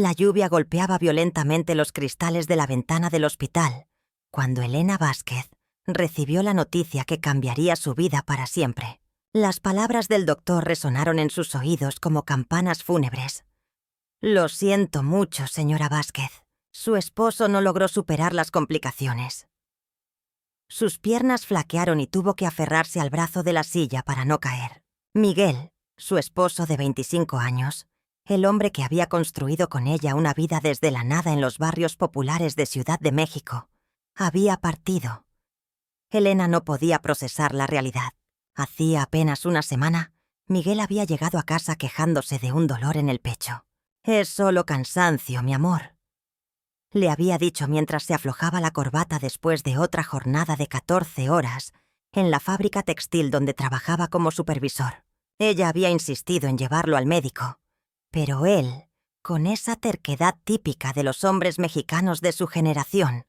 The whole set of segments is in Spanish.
La lluvia golpeaba violentamente los cristales de la ventana del hospital cuando Elena Vázquez recibió la noticia que cambiaría su vida para siempre. Las palabras del doctor resonaron en sus oídos como campanas fúnebres. «Lo siento mucho, señora Vázquez. Su esposo no logró superar las complicaciones». Sus piernas flaquearon y tuvo que aferrarse al brazo de la silla para no caer. Miguel, su esposo de 25 años, el hombre que había construido con ella una vida desde la nada en los barrios populares de Ciudad de México, había partido. Elena no podía procesar la realidad. Hacía apenas una semana, Miguel había llegado a casa quejándose de un dolor en el pecho. «Es solo cansancio, mi amor», le había dicho mientras se aflojaba la corbata después de otra jornada de 14 horas en la fábrica textil donde trabajaba como supervisor. Ella había insistido en llevarlo al médico, pero él, con esa terquedad típica de los hombres mexicanos de su generación,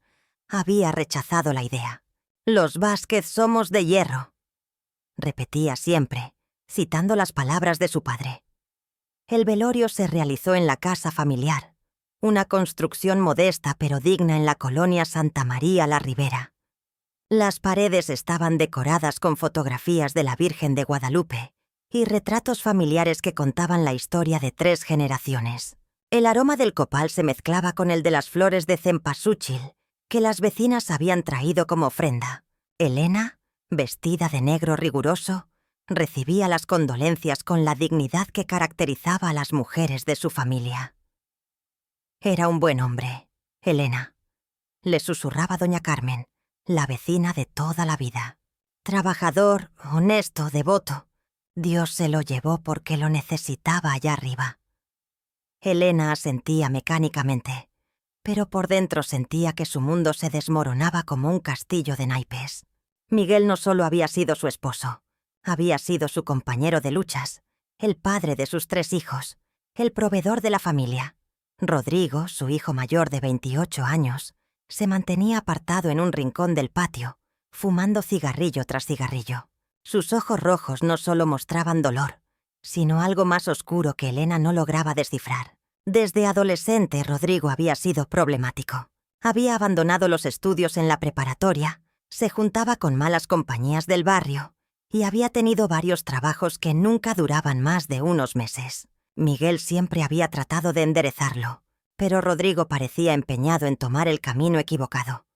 había rechazado la idea. «Los Vázquez somos de hierro», repetía siempre, citando las palabras de su padre. El velorio se realizó en la casa familiar, una construcción modesta pero digna en la colonia Santa María la Ribera. Las paredes estaban decoradas con fotografías de la Virgen de Guadalupe y retratos familiares que contaban la historia de 3 generaciones. El aroma del copal se mezclaba con el de las flores de cempasúchil que las vecinas habían traído como ofrenda. Elena, vestida de negro riguroso, recibía las condolencias con la dignidad que caracterizaba a las mujeres de su familia. «Era un buen hombre, Elena», le susurraba doña Carmen, la vecina de toda la vida. «Trabajador, honesto, devoto. Dios se lo llevó porque lo necesitaba allá arriba». Elena asentía mecánicamente, pero por dentro sentía que su mundo se desmoronaba como un castillo de naipes. Miguel no solo había sido su esposo, había sido su compañero de luchas, el padre de sus 3 hijos, el proveedor de la familia. Rodrigo, su hijo mayor de 28 años, se mantenía apartado en un rincón del patio, fumando cigarrillo tras cigarrillo. Sus ojos rojos no solo mostraban dolor, sino algo más oscuro que Elena no lograba descifrar. Desde adolescente, Rodrigo había sido problemático. Había abandonado los estudios en la preparatoria, se juntaba con malas compañías del barrio y había tenido varios trabajos que nunca duraban más de unos meses. Miguel siempre había tratado de enderezarlo, pero Rodrigo parecía empeñado en tomar el camino equivocado.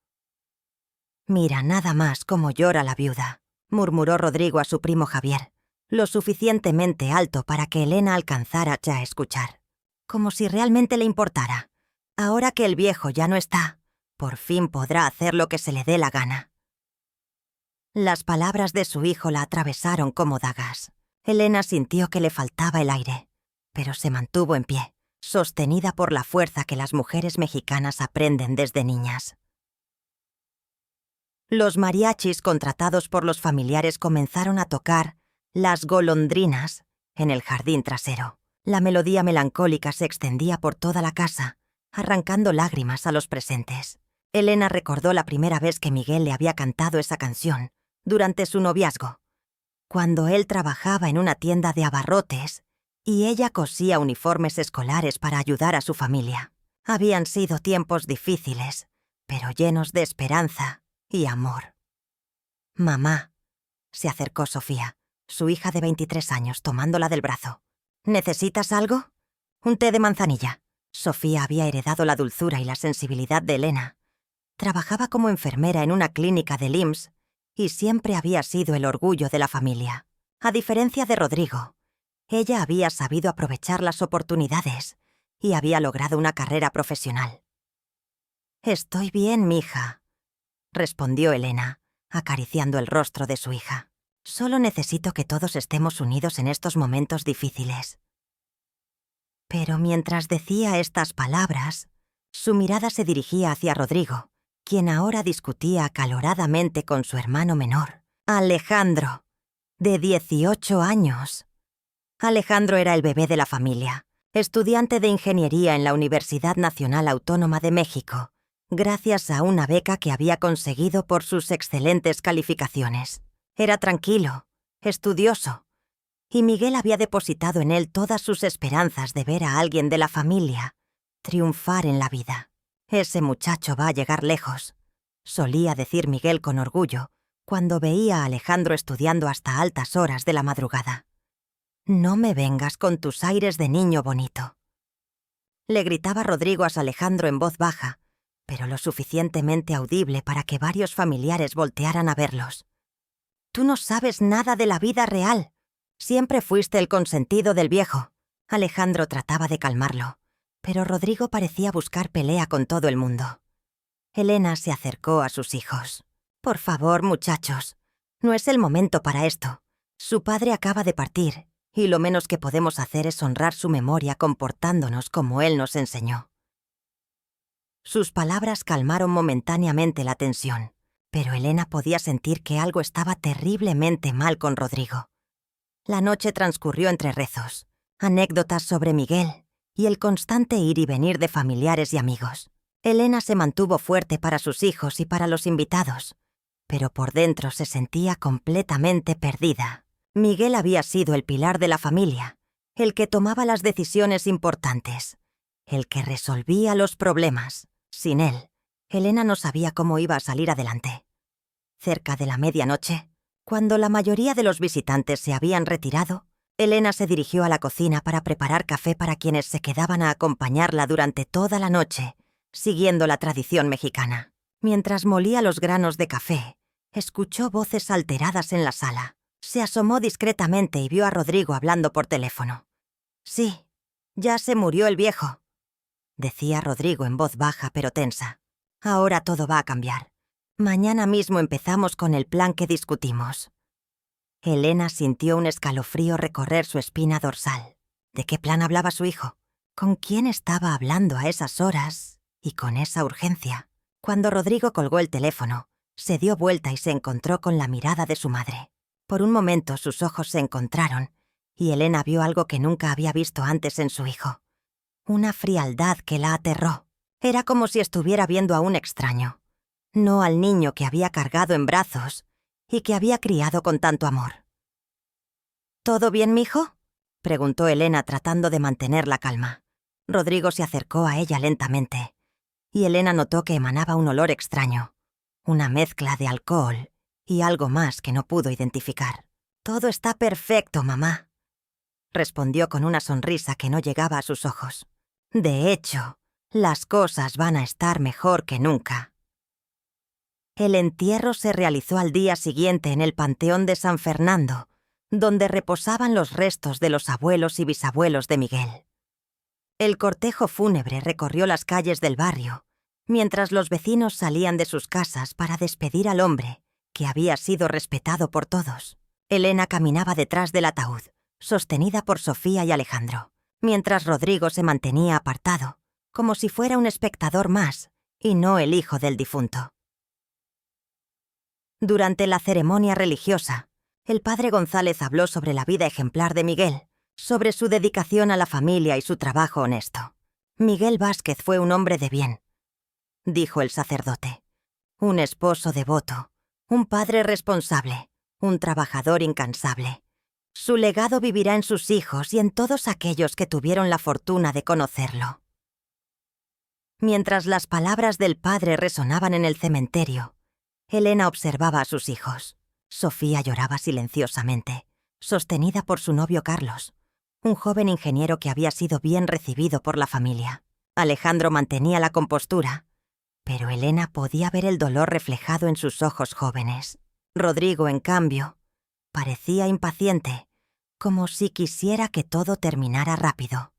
«Mira nada más cómo llora la viuda», murmuró Rodrigo a su primo Javier, lo suficientemente alto para que Elena alcanzara ya a escuchar. Como si realmente le importara. Ahora que el viejo ya no está, por fin podrá hacer lo que se le dé la gana. Las palabras de su hijo la atravesaron como dagas. Elena sintió que le faltaba el aire, pero se mantuvo en pie, sostenida por la fuerza que las mujeres mexicanas aprenden desde niñas. Los mariachis contratados por los familiares comenzaron a tocar Las golondrinas en el jardín trasero. La melodía melancólica se extendía por toda la casa, arrancando lágrimas a los presentes. Elena recordó la primera vez que Miguel le había cantado esa canción, durante su noviazgo, cuando él trabajaba en una tienda de abarrotes y ella cosía uniformes escolares para ayudar a su familia. Habían sido tiempos difíciles, pero llenos de esperanza y amor. «Mamá», se acercó Sofía, su hija de 23 años, tomándola del brazo. «¿Necesitas algo? Un té de manzanilla». Sofía había heredado la dulzura y la sensibilidad de Elena. Trabajaba como enfermera en una clínica del IMSS y siempre había sido el orgullo de la familia. A diferencia de Rodrigo, ella había sabido aprovechar las oportunidades y había logrado una carrera profesional. «Estoy bien, mija», respondió Elena, acariciando el rostro de su hija. «Solo necesito que todos estemos unidos en estos momentos difíciles». Pero mientras decía estas palabras, su mirada se dirigía hacia Rodrigo, quien ahora discutía acaloradamente con su hermano menor, Alejandro, de 18 años. Alejandro era el bebé de la familia, estudiante de ingeniería en la Universidad Nacional Autónoma de México, gracias a una beca que había conseguido por sus excelentes calificaciones. Era tranquilo, estudioso, y Miguel había depositado en él todas sus esperanzas de ver a alguien de la familia triunfar en la vida. Ese muchacho va a llegar lejos, solía decir Miguel con orgullo cuando veía a Alejandro estudiando hasta altas horas de la madrugada. No me vengas con tus aires de niño bonito. Le gritaba Rodrigo a Alejandro en voz baja, pero lo suficientemente audible para que varios familiares voltearan a verlos. Tú no sabes nada de la vida real. Siempre fuiste el consentido del viejo. Alejandro trataba de calmarlo, pero Rodrigo parecía buscar pelea con todo el mundo. Elena se acercó a sus hijos. Por favor, muchachos, no es el momento para esto. Su padre acaba de partir, y lo menos que podemos hacer es honrar su memoria comportándonos como él nos enseñó. Sus palabras calmaron momentáneamente la tensión, pero Elena podía sentir que algo estaba terriblemente mal con Rodrigo. La noche transcurrió entre rezos, anécdotas sobre Miguel y el constante ir y venir de familiares y amigos. Elena se mantuvo fuerte para sus hijos y para los invitados, pero por dentro se sentía completamente perdida. Miguel había sido el pilar de la familia, el que tomaba las decisiones importantes, el que resolvía los problemas. Sin él, Elena no sabía cómo iba a salir adelante. Cerca de la medianoche, cuando la mayoría de los visitantes se habían retirado, Elena se dirigió a la cocina para preparar café para quienes se quedaban a acompañarla durante toda la noche, siguiendo la tradición mexicana. Mientras molía los granos de café, escuchó voces alteradas en la sala. Se asomó discretamente y vio a Rodrigo hablando por teléfono. «Sí, ya se murió el viejo», decía Rodrigo en voz baja pero tensa. «Ahora todo va a cambiar. Mañana mismo empezamos con el plan que discutimos». Elena sintió un escalofrío recorrer su espina dorsal. ¿De qué plan hablaba su hijo? ¿Con quién estaba hablando a esas horas y con esa urgencia? Cuando Rodrigo colgó el teléfono, se dio vuelta y se encontró con la mirada de su madre. Por un momento sus ojos se encontraron y Elena vio algo que nunca había visto antes en su hijo. Una frialdad que la aterró. Era como si estuviera viendo a un extraño, no al niño que había cargado en brazos y que había criado con tanto amor. «¿Todo bien, mijo?», preguntó Elena tratando de mantener la calma. Rodrigo se acercó a ella lentamente, y Elena notó que emanaba un olor extraño, una mezcla de alcohol y algo más que no pudo identificar. «Todo está perfecto, mamá», respondió con una sonrisa que no llegaba a sus ojos. «De hecho, las cosas van a estar mejor que nunca». El entierro se realizó al día siguiente en el Panteón de San Fernando, donde reposaban los restos de los abuelos y bisabuelos de Miguel. El cortejo fúnebre recorrió las calles del barrio, mientras los vecinos salían de sus casas para despedir al hombre, que había sido respetado por todos. Elena caminaba detrás del ataúd, sostenida por Sofía y Alejandro, mientras Rodrigo se mantenía apartado, como si fuera un espectador más, y no el hijo del difunto. Durante la ceremonia religiosa, el padre González habló sobre la vida ejemplar de Miguel, sobre su dedicación a la familia y su trabajo honesto. «Miguel Vázquez fue un hombre de bien», dijo el sacerdote. «Un esposo devoto, un padre responsable, un trabajador incansable. Su legado vivirá en sus hijos y en todos aquellos que tuvieron la fortuna de conocerlo». Mientras las palabras del padre resonaban en el cementerio, Elena observaba a sus hijos. Sofía lloraba silenciosamente, sostenida por su novio Carlos, un joven ingeniero que había sido bien recibido por la familia. Alejandro mantenía la compostura, pero Elena podía ver el dolor reflejado en sus ojos jóvenes. Rodrigo, en cambio, parecía impaciente, como si quisiera que todo terminara rápido.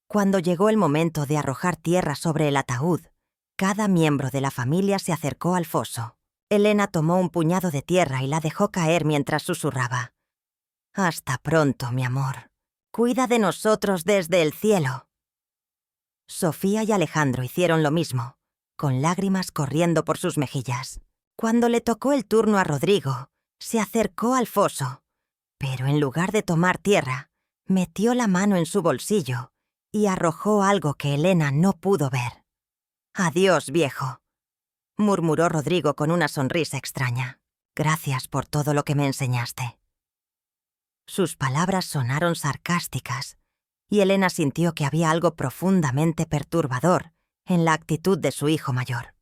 Cuando llegó el momento de arrojar tierra sobre el ataúd, cada miembro de la familia se acercó al foso. Elena tomó un puñado de tierra y la dejó caer mientras susurraba. «Hasta pronto, mi amor. Cuida de nosotros desde el cielo». Sofía y Alejandro hicieron lo mismo, con lágrimas corriendo por sus mejillas. Cuando le tocó el turno a Rodrigo, se acercó al foso, pero en lugar de tomar tierra, metió la mano en su bolsillo y arrojó algo que Elena no pudo ver. «Adiós, viejo», murmuró Rodrigo con una sonrisa extraña. «Gracias por todo lo que me enseñaste». Sus palabras sonaron sarcásticas, y Elena sintió que había algo profundamente perturbador en la actitud de su hijo mayor.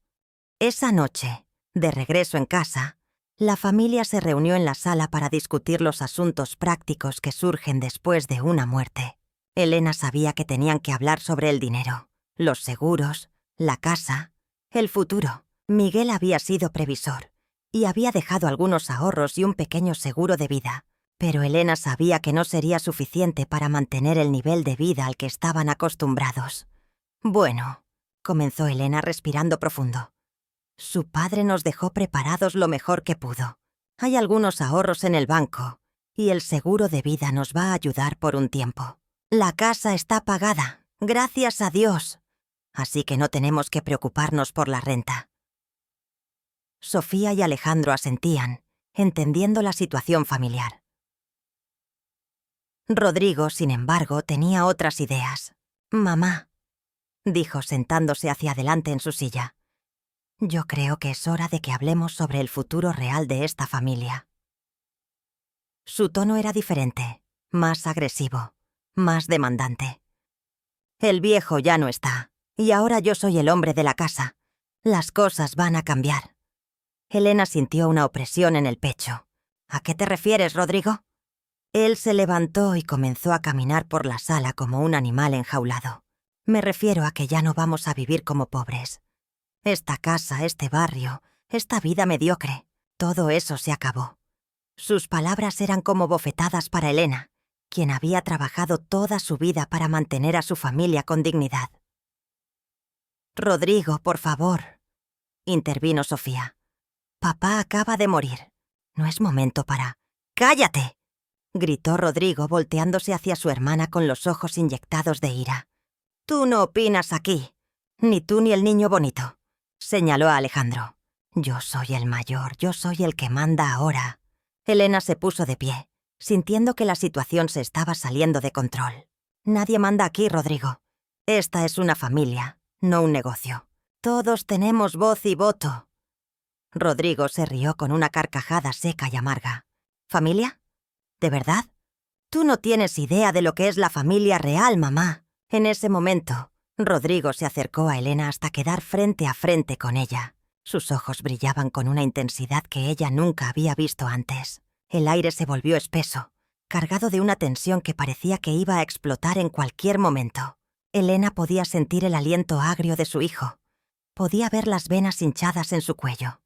Esa noche, de regreso en casa, la familia se reunió en la sala para discutir los asuntos prácticos que surgen después de una muerte. Elena sabía que tenían que hablar sobre el dinero, los seguros, la casa, el futuro. Miguel había sido previsor y había dejado algunos ahorros y un pequeño seguro de vida, pero Elena sabía que no sería suficiente para mantener el nivel de vida al que estaban acostumbrados. Bueno, comenzó Elena respirando profundo. Su padre nos dejó preparados lo mejor que pudo. Hay algunos ahorros en el banco y el seguro de vida nos va a ayudar por un tiempo. La casa está pagada, gracias a Dios, así que no tenemos que preocuparnos por la renta. Sofía y Alejandro asentían, entendiendo la situación familiar. Rodrigo, sin embargo, tenía otras ideas. «Mamá», dijo sentándose hacia adelante en su silla, «yo creo que es hora de que hablemos sobre el futuro real de esta familia». Su tono era diferente, más agresivo, más demandante. «El viejo ya no está, y ahora yo soy el hombre de la casa. Las cosas van a cambiar». Elena sintió una opresión en el pecho. «¿A qué te refieres, Rodrigo?» Él se levantó y comenzó a caminar por la sala como un animal enjaulado. «Me refiero a que ya no vamos a vivir como pobres. Esta casa, este barrio, esta vida mediocre, todo eso se acabó». Sus palabras eran como bofetadas para Elena, quien había trabajado toda su vida para mantener a su familia con dignidad. «Rodrigo, por favor», intervino Sofía. «Papá acaba de morir. No es momento para...» «¡Cállate!», gritó Rodrigo volteándose hacia su hermana con los ojos inyectados de ira. «Tú no opinas aquí, ni tú ni el niño bonito», señaló a Alejandro. «Yo soy el mayor, yo soy el que manda ahora». Elena se puso de pie, sintiendo que la situación se estaba saliendo de control. «Nadie manda aquí, Rodrigo. Esta es una familia, no un negocio. Todos tenemos voz y voto». Rodrigo se rió con una carcajada seca y amarga. «¿Familia? ¿De verdad? Tú no tienes idea de lo que es la familia real, mamá». En ese momento, Rodrigo se acercó a Elena hasta quedar frente a frente con ella. Sus ojos brillaban con una intensidad que ella nunca había visto antes. El aire se volvió espeso, cargado de una tensión que parecía que iba a explotar en cualquier momento. Elena podía sentir el aliento agrio de su hijo. Podía ver las venas hinchadas en su cuello.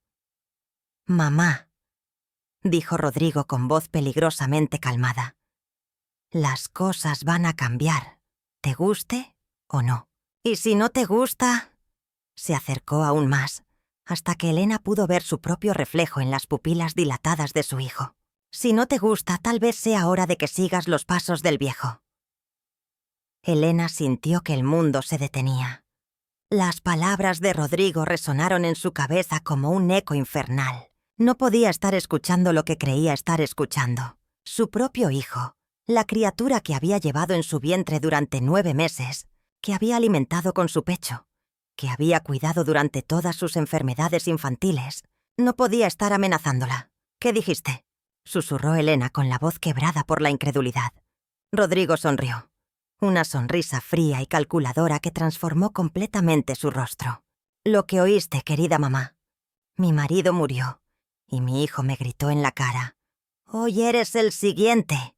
«Mamá», dijo Rodrigo con voz peligrosamente calmada. «Las cosas van a cambiar, te guste o no. Y si no te gusta...» Se acercó aún más, hasta que Elena pudo ver su propio reflejo en las pupilas dilatadas de su hijo. «Si no te gusta, tal vez sea hora de que sigas los pasos del viejo». Elena sintió que el mundo se detenía. Las palabras de Rodrigo resonaron en su cabeza como un eco infernal. No podía estar escuchando lo que creía estar escuchando. Su propio hijo, la criatura que había llevado en su vientre durante 9 meses, que había alimentado con su pecho, que había cuidado durante todas sus enfermedades infantiles, no podía estar amenazándola. «¿Qué dijiste?», susurró Elena con la voz quebrada por la incredulidad. Rodrigo sonrió, una sonrisa fría y calculadora que transformó completamente su rostro. «Lo que oíste, querida mamá. Mi marido murió, y mi hijo me gritó en la cara: «Hoy eres el siguiente».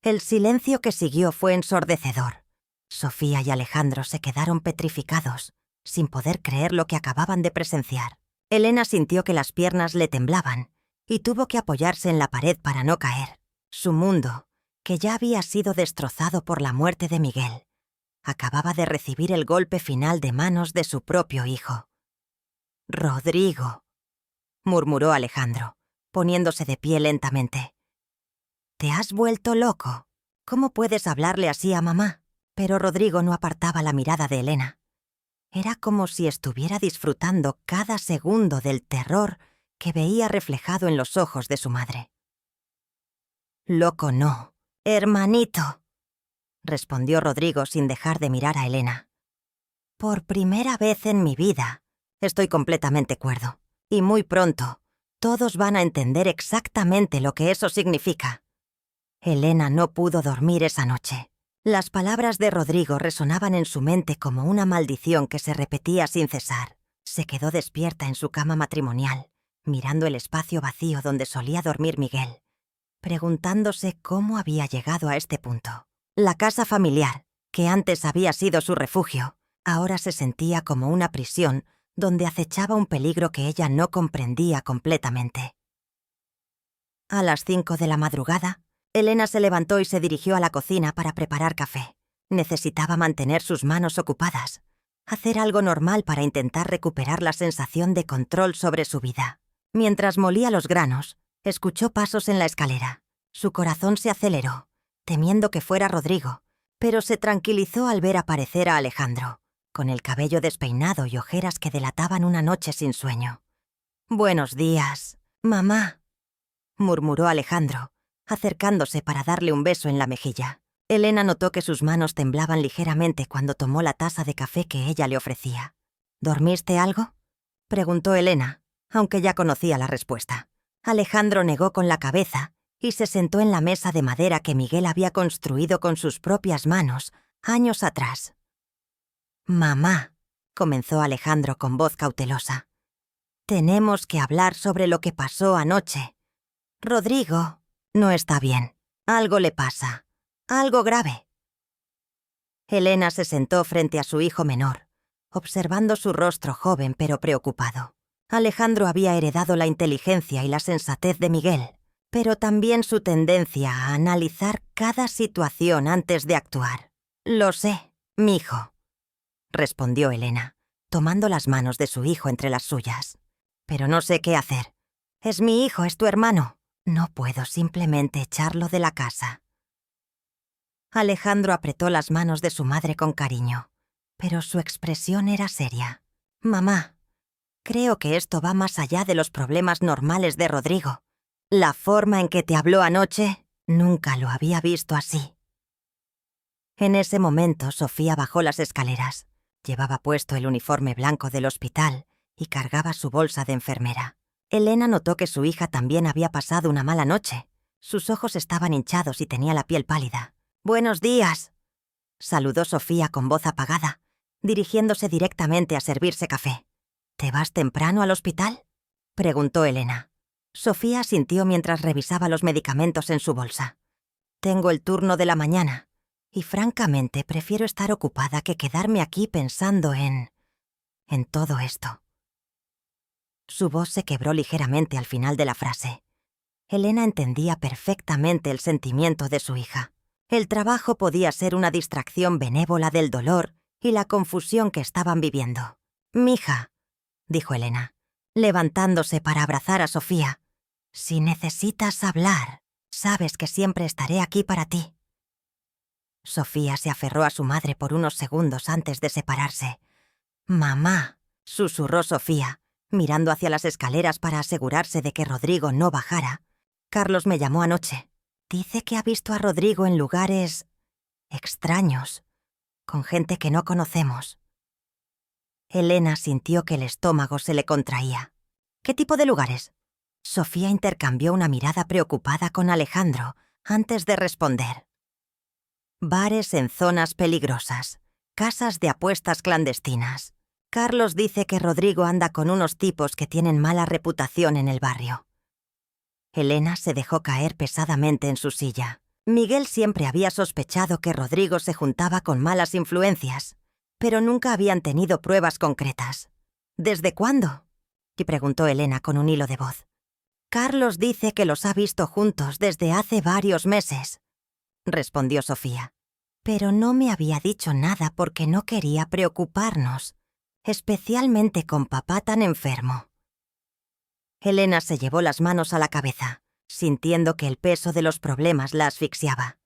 El silencio que siguió fue ensordecedor. Sofía y Alejandro se quedaron petrificados, sin poder creer lo que acababan de presenciar. Elena sintió que las piernas le temblaban y tuvo que apoyarse en la pared para no caer. Su mundo, que ya había sido destrozado por la muerte de Miguel, acababa de recibir el golpe final de manos de su propio hijo. «Rodrigo», murmuró Alejandro, poniéndose de pie lentamente. «¿Te has vuelto loco? ¿Cómo puedes hablarle así a mamá?». Pero Rodrigo no apartaba la mirada de Elena. Era como si estuviera disfrutando cada segundo del terror que veía reflejado en los ojos de su madre. «Loco no, hermanito», respondió Rodrigo sin dejar de mirar a Elena. «Por primera vez en mi vida estoy completamente cuerdo, y muy pronto todos van a entender exactamente lo que eso significa». Elena no pudo dormir esa noche. Las palabras de Rodrigo resonaban en su mente como una maldición que se repetía sin cesar. Se quedó despierta en su cama matrimonial, mirando el espacio vacío donde solía dormir Miguel, preguntándose cómo había llegado a este punto. La casa familiar, que antes había sido su refugio, ahora se sentía como una prisión donde acechaba un peligro que ella no comprendía completamente. A las 5 de la madrugada, Elena se levantó y se dirigió a la cocina para preparar café. Necesitaba mantener sus manos ocupadas, hacer algo normal para intentar recuperar la sensación de control sobre su vida. Mientras molía los granos, escuchó pasos en la escalera. Su corazón se aceleró, temiendo que fuera Rodrigo, pero se tranquilizó al ver aparecer a Alejandro, con el cabello despeinado y ojeras que delataban una noche sin sueño. «Buenos días, mamá», murmuró Alejandro, acercándose para darle un beso en la mejilla. Elena notó que sus manos temblaban ligeramente cuando tomó la taza de café que ella le ofrecía. «¿Dormiste algo?», preguntó Elena, aunque ya conocía la respuesta. Alejandro negó con la cabeza y se sentó en la mesa de madera que Miguel había construido con sus propias manos años atrás. «Mamá», comenzó Alejandro con voz cautelosa, «tenemos que hablar sobre lo que pasó anoche. Rodrigo no está bien. Algo le pasa. Algo grave». Elena se sentó frente a su hijo menor, observando su rostro joven pero preocupado. Alejandro había heredado la inteligencia y la sensatez de Miguel, pero también su tendencia a analizar cada situación antes de actuar. «Lo sé, mijo», respondió Elena, tomando las manos de su hijo entre las suyas. «Pero no sé qué hacer. Es mi hijo, es tu hermano. No puedo simplemente echarlo de la casa». Alejandro apretó las manos de su madre con cariño, pero su expresión era seria. «Mamá, creo que esto va más allá de los problemas normales de Rodrigo. La forma en que te habló anoche, nunca lo había visto así». En ese momento, Sofía bajó las escaleras. Llevaba puesto el uniforme blanco del hospital y cargaba su bolsa de enfermera. Elena notó que su hija también había pasado una mala noche. Sus ojos estaban hinchados y tenía la piel pálida. «Buenos días», saludó Sofía con voz apagada, dirigiéndose directamente a servirse café. «¿Te vas temprano al hospital?», preguntó Elena. Sofía asintió mientras revisaba los medicamentos en su bolsa. «Tengo el turno de la mañana, y francamente prefiero estar ocupada que quedarme aquí pensando en todo esto». Su voz se quebró ligeramente al final de la frase. Elena entendía perfectamente el sentimiento de su hija. El trabajo podía ser una distracción benévola del dolor y la confusión que estaban viviendo. «Mija», dijo Elena, levantándose para abrazar a Sofía, «si necesitas hablar, sabes que siempre estaré aquí para ti». Sofía se aferró a su madre por unos segundos antes de separarse. «Mamá», susurró Sofía, mirando hacia las escaleras para asegurarse de que Rodrigo no bajara. «Carlos me llamó anoche. Dice que ha visto a Rodrigo en lugares extraños, con gente que no conocemos». Elena sintió que el estómago se le contraía. «¿Qué tipo de lugares?». Sofía intercambió una mirada preocupada con Alejandro antes de responder. «Bares en zonas peligrosas, casas de apuestas clandestinas. Carlos dice que Rodrigo anda con unos tipos que tienen mala reputación en el barrio». Elena se dejó caer pesadamente en su silla. Miguel siempre había sospechado que Rodrigo se juntaba con malas influencias, pero nunca habían tenido pruebas concretas. «¿Desde cuándo?», y preguntó Elena con un hilo de voz. «Carlos dice que los ha visto juntos desde hace varios meses», respondió Sofía. «Pero no me había dicho nada porque no quería preocuparnos, especialmente con papá tan enfermo». Elena se llevó las manos a la cabeza, sintiendo que el peso de los problemas la asfixiaba.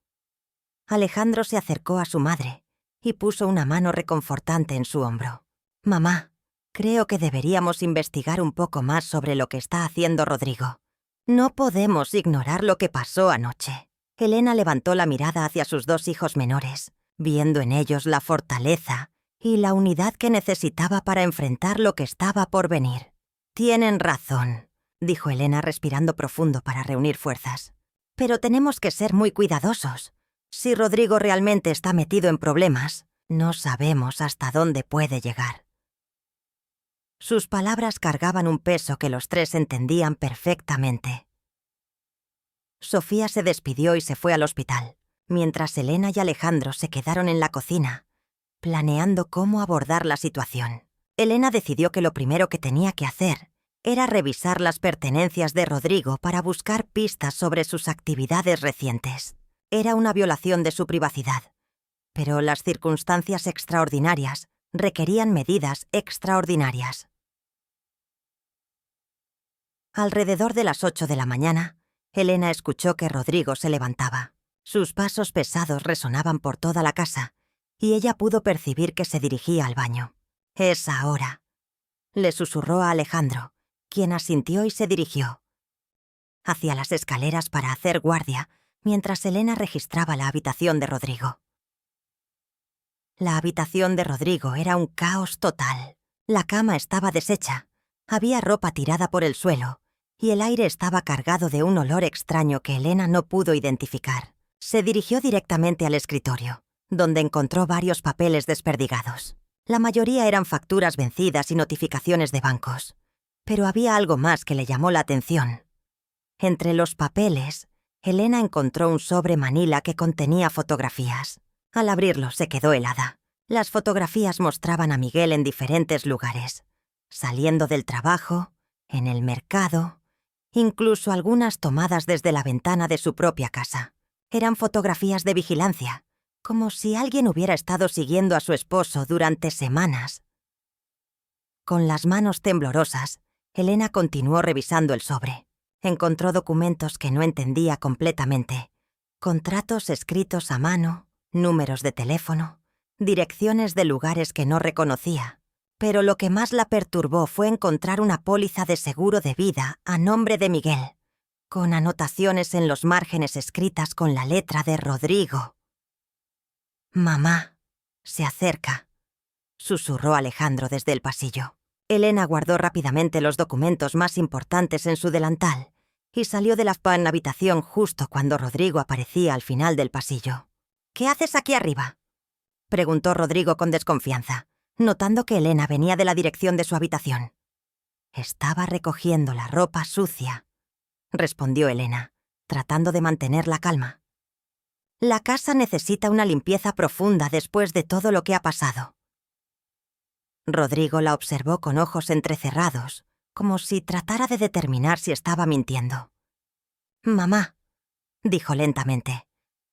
Alejandro se acercó a su madre y puso una mano reconfortante en su hombro. «Mamá, creo que deberíamos investigar un poco más sobre lo que está haciendo Rodrigo. No podemos ignorar lo que pasó anoche». Elena levantó la mirada hacia sus dos hijos menores, viendo en ellos la fortaleza y la unidad que necesitaba para enfrentar lo que estaba por venir. «Tienen razón», dijo Elena respirando profundo para reunir fuerzas. «Pero tenemos que ser muy cuidadosos. Si Rodrigo realmente está metido en problemas, no sabemos hasta dónde puede llegar. Sus palabras cargaban un peso que los tres entendían perfectamente. Sofía se despidió y se fue al hospital, mientras Elena y Alejandro se quedaron en la cocina, planeando cómo abordar la situación. Elena decidió que lo primero que tenía que hacer era revisar las pertenencias de Rodrigo para buscar pistas sobre sus actividades recientes. Era una violación de su privacidad, pero las circunstancias extraordinarias requerían medidas extraordinarias. Alrededor de las 8 de la mañana, Elena escuchó que Rodrigo se levantaba. Sus pasos pesados resonaban por toda la casa, y ella pudo percibir que se dirigía al baño. «Es ahora», le susurró a Alejandro, quien asintió y se dirigió hacia las escaleras para hacer guardia, mientras Elena registraba la habitación de Rodrigo. La habitación de Rodrigo era un caos total. La cama estaba deshecha, había ropa tirada por el suelo, y el aire estaba cargado de un olor extraño que Elena no pudo identificar. Se dirigió directamente al escritorio, donde encontró varios papeles desperdigados. La mayoría eran facturas vencidas y notificaciones de bancos. Pero había algo más que le llamó la atención. Entre los papeles, Elena encontró un sobre manila que contenía fotografías. Al abrirlo se quedó helada. Las fotografías mostraban a Miguel en diferentes lugares, saliendo del trabajo, en el mercado, incluso algunas tomadas desde la ventana de su propia casa. Eran fotografías de vigilancia, como si alguien hubiera estado siguiendo a su esposo durante semanas. Con las manos temblorosas, Elena continuó revisando el sobre. Encontró documentos que no entendía completamente. Contratos escritos a mano, números de teléfono, direcciones de lugares que no reconocía. Pero lo que más la perturbó fue encontrar una póliza de seguro de vida a nombre de Miguel, con anotaciones en los márgenes escritas con la letra de Rodrigo. «Mamá, se acerca», susurró Alejandro desde el pasillo. Elena guardó rápidamente los documentos más importantes en su delantal y salió de la habitación justo cuando Rodrigo aparecía al final del pasillo. «¿Qué haces aquí arriba?», preguntó Rodrigo con desconfianza, notando que Elena venía de la dirección de su habitación. «Estaba recogiendo la ropa sucia», respondió Elena, tratando de mantener la calma. «La casa necesita una limpieza profunda después de todo lo que ha pasado». Rodrigo la observó con ojos entrecerrados, como si tratara de determinar si estaba mintiendo. «Mamá», dijo lentamente,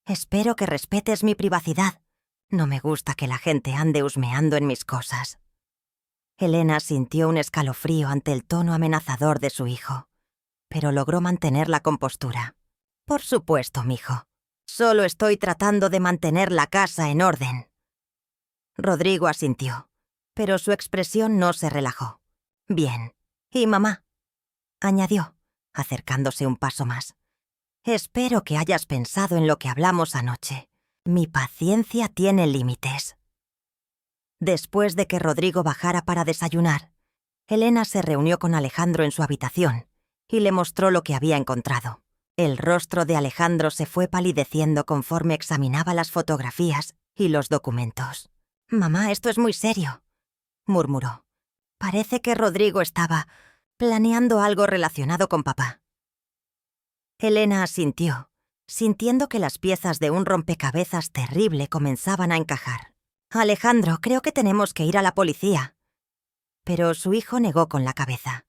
«espero que respetes mi privacidad. No me gusta que la gente ande husmeando en mis cosas». Elena sintió un escalofrío ante el tono amenazador de su hijo, pero logró mantener la compostura. «Por supuesto, mijo. Solo estoy tratando de mantener la casa en orden». Rodrigo asintió, pero su expresión no se relajó. «Bien. ¿Y mamá?», añadió, acercándose un paso más. «Espero que hayas pensado en lo que hablamos anoche. Mi paciencia tiene límites». Después de que Rodrigo bajara para desayunar, Elena se reunió con Alejandro en su habitación y le mostró lo que había encontrado. El rostro de Alejandro se fue palideciendo conforme examinaba las fotografías y los documentos. «Mamá, esto es muy serio», murmuró. «Parece que Rodrigo estaba planeando algo relacionado con papá». Elena asintió, sintiendo que las piezas de un rompecabezas terrible comenzaban a encajar. «Alejandro, creo que tenemos que ir a la policía». Pero su hijo negó con la cabeza.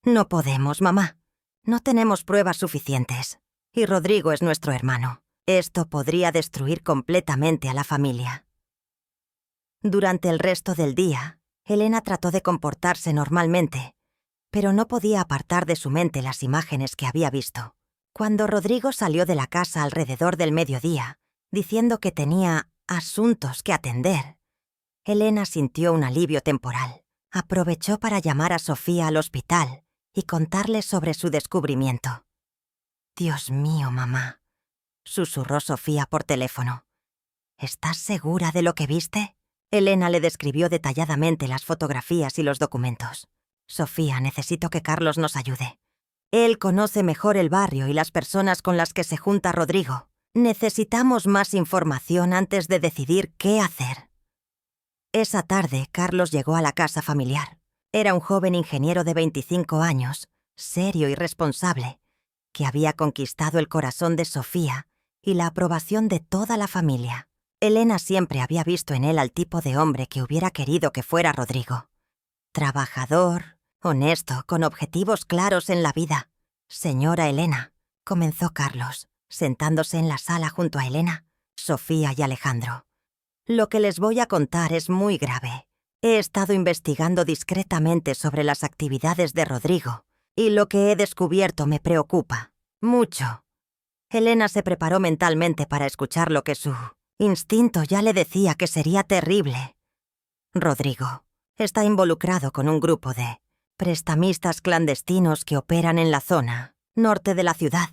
«No podemos, mamá. No tenemos pruebas suficientes. Y Rodrigo es nuestro hermano. Esto podría destruir completamente a la familia». Durante el resto del día, Elena trató de comportarse normalmente, pero no podía apartar de su mente las imágenes que había visto. Cuando Rodrigo salió de la casa alrededor del mediodía, diciendo que tenía asuntos que atender, Elena sintió un alivio temporal. Aprovechó para llamar a Sofía al hospital y contarle sobre su descubrimiento. «Dios mío, mamá», susurró Sofía por teléfono. «¿Estás segura de lo que viste?». Elena le describió detalladamente las fotografías y los documentos. «Sofía, necesito que Carlos nos ayude. Él conoce mejor el barrio y las personas con las que se junta Rodrigo. Necesitamos más información antes de decidir qué hacer. Esa tarde, Carlos llegó a la casa familiar. Era un joven ingeniero de 25 años, serio y responsable, que había conquistado el corazón de Sofía y la aprobación de toda la familia. Elena siempre había visto en él al tipo de hombre que hubiera querido que fuera Rodrigo. Trabajador, honesto, con objetivos claros en la vida. Señora Elena, comenzó Carlos, sentándose en la sala junto a Elena, Sofía y Alejandro. Lo que les voy a contar es muy grave. He estado investigando discretamente sobre las actividades de Rodrigo, y lo que he descubierto me preocupa. Mucho. Elena se preparó mentalmente para escuchar lo que su instinto ya le decía que sería terrible. Rodrigo está involucrado con un grupo de prestamistas clandestinos que operan en la zona norte de la ciudad,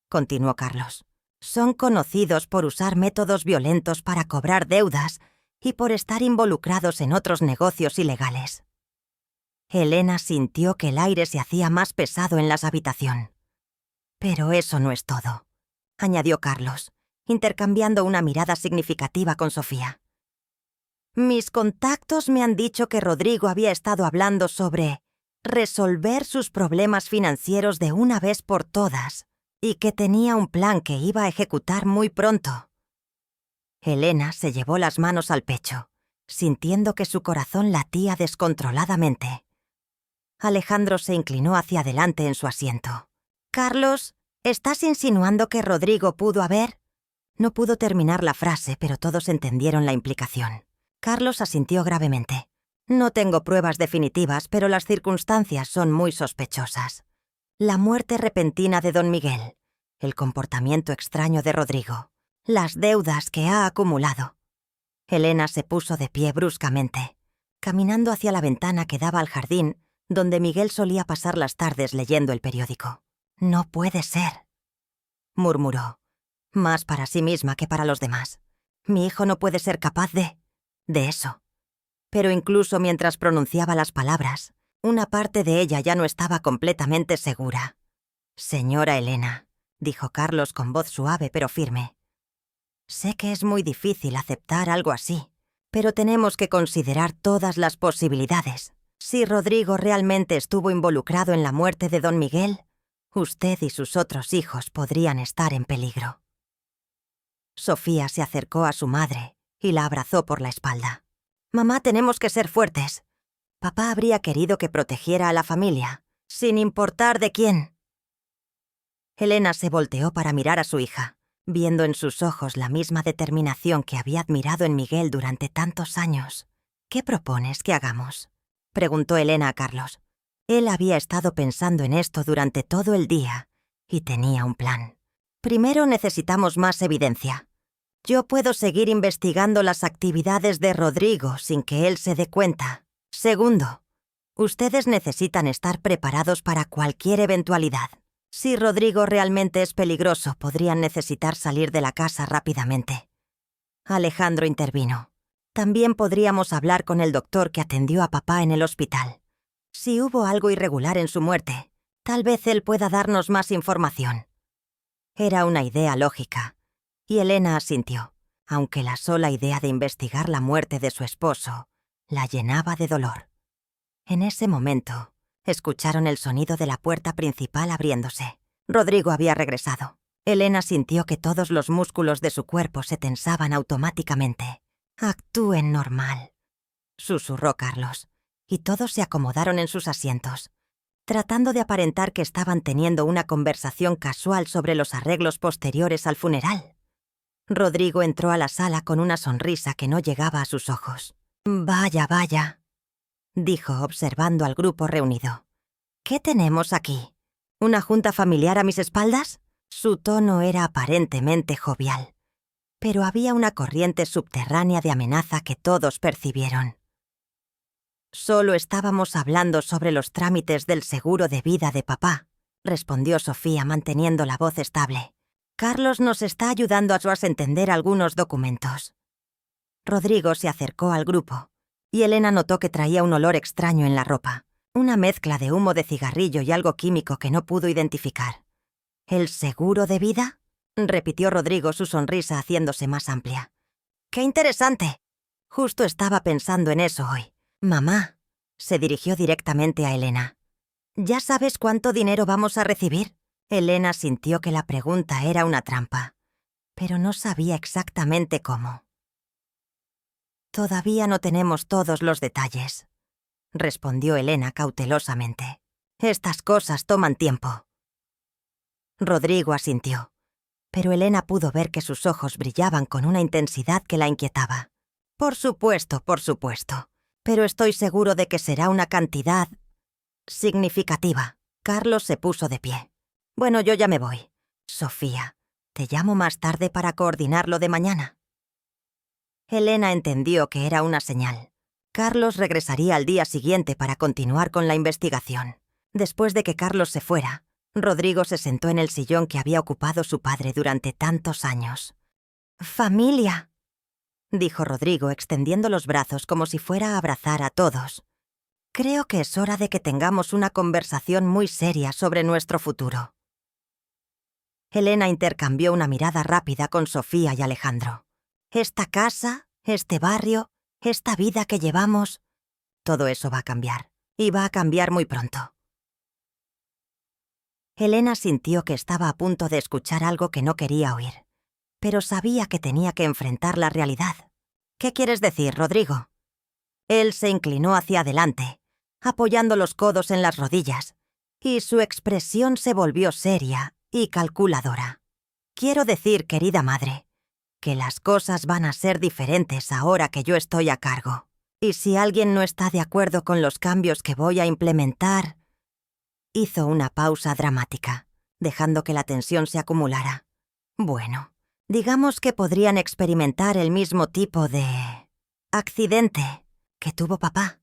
continuó Carlos. Son conocidos por usar métodos violentos para cobrar deudas y por estar involucrados en otros negocios ilegales. Elena sintió que el aire se hacía más pesado en la habitación. Pero eso no es todo, añadió Carlos, intercambiando una mirada significativa con Sofía. Mis contactos me han dicho que Rodrigo había estado hablando sobre resolver sus problemas financieros de una vez por todas y que tenía un plan que iba a ejecutar muy pronto. Elena se llevó las manos al pecho, sintiendo que su corazón latía descontroladamente. Alejandro se inclinó hacia adelante en su asiento. «Carlos, ¿estás insinuando que Rodrigo pudo haber...?» No pudo terminar la frase, pero todos entendieron la implicación. Carlos asintió gravemente. «No tengo pruebas definitivas, pero las circunstancias son muy sospechosas. La muerte repentina de don Miguel, el comportamiento extraño de Rodrigo, las deudas que ha acumulado». Elena se puso de pie bruscamente, caminando hacia la ventana que daba al jardín, donde Miguel solía pasar las tardes leyendo el periódico. «No puede ser», murmuró, más para sí misma que para los demás. «Mi hijo no puede ser capaz de eso». Pero incluso mientras pronunciaba las palabras, una parte de ella ya no estaba completamente segura. «Señora Elena», dijo Carlos con voz suave pero firme. «Sé que es muy difícil aceptar algo así, pero tenemos que considerar todas las posibilidades. Si Rodrigo realmente estuvo involucrado en la muerte de don Miguel, usted y sus otros hijos podrían estar en peligro». Sofía se acercó a su madre y la abrazó por la espalda. «Mamá, tenemos que ser fuertes. Papá habría querido que protegiera a la familia, sin importar de quién». Elena se volteó para mirar a su hija, viendo en sus ojos la misma determinación que había admirado en Miguel durante tantos años. «¿Qué propones que hagamos?», preguntó Elena a Carlos. Él había estado pensando en esto durante todo el día y tenía un plan. «Primero necesitamos más evidencia. Yo puedo seguir investigando las actividades de Rodrigo sin que él se dé cuenta. Segundo, ustedes necesitan estar preparados para cualquier eventualidad. Si Rodrigo realmente es peligroso, podrían necesitar salir de la casa rápidamente». Alejandro intervino. «También podríamos hablar con el doctor que atendió a papá en el hospital. Si hubo algo irregular en su muerte, tal vez él pueda darnos más información». Era una idea lógica, y Elena asintió, aunque la sola idea de investigar la muerte de su esposo la llenaba de dolor. En ese momento, escucharon el sonido de la puerta principal abriéndose. Rodrigo había regresado. Elena sintió que todos los músculos de su cuerpo se tensaban automáticamente. «Actúen normal», susurró Carlos, y todos se acomodaron en sus asientos, tratando de aparentar que estaban teniendo una conversación casual sobre los arreglos posteriores al funeral. Rodrigo entró a la sala con una sonrisa que no llegaba a sus ojos. «Vaya, vaya», dijo observando al grupo reunido. «¿Qué tenemos aquí? ¿Una junta familiar a mis espaldas?» Su tono era aparentemente jovial, pero había una corriente subterránea de amenaza que todos percibieron. «Solo estábamos hablando sobre los trámites del seguro de vida de papá», respondió Sofía manteniendo la voz estable. «Carlos nos está ayudando a entender algunos documentos». Rodrigo se acercó al grupo, y Elena notó que traía un olor extraño en la ropa, una mezcla de humo de cigarrillo y algo químico que no pudo identificar. «¿El seguro de vida?». repitió Rodrigo, su sonrisa haciéndose más amplia. ¡Qué interesante! Justo estaba pensando en eso hoy. Mamá, se dirigió directamente a Elena. ¿Ya sabes cuánto dinero vamos a recibir? Elena sintió que la pregunta era una trampa, pero no sabía exactamente cómo. Todavía no tenemos todos los detalles, respondió Elena cautelosamente. Estas cosas toman tiempo. Rodrigo asintió, pero Elena pudo ver que sus ojos brillaban con una intensidad que la inquietaba. Por supuesto, pero estoy seguro de que será una cantidad significativa. Carlos se puso de pie. Bueno, yo ya me voy. Sofía, te llamo más tarde para coordinar lo de mañana. Elena entendió que era una señal. Carlos regresaría al día siguiente para continuar con la investigación. Después de que Carlos se fuera, Rodrigo se sentó en el sillón que había ocupado su padre durante tantos años. «Familia», dijo Rodrigo extendiendo los brazos como si fuera a abrazar a todos. «Creo que es hora de que tengamos una conversación muy seria sobre nuestro futuro». Elena intercambió una mirada rápida con Sofía y Alejandro. Esta casa, este barrio, esta vida que llevamos, todo eso va a cambiar, y va a cambiar muy pronto. Elena sintió que estaba a punto de escuchar algo que no quería oír, pero sabía que tenía que enfrentar la realidad. «¿Qué quieres decir, Rodrigo?» Él se inclinó hacia adelante, apoyando los codos en las rodillas, y su expresión se volvió seria y calculadora. «Quiero decir, querida madre, que las cosas van a ser diferentes ahora que yo estoy a cargo. Y si alguien no está de acuerdo con los cambios que voy a implementar...» Hizo una pausa dramática, dejando que la tensión se acumulara. «Bueno, digamos que podrían experimentar el mismo tipo de... accidente que tuvo papá».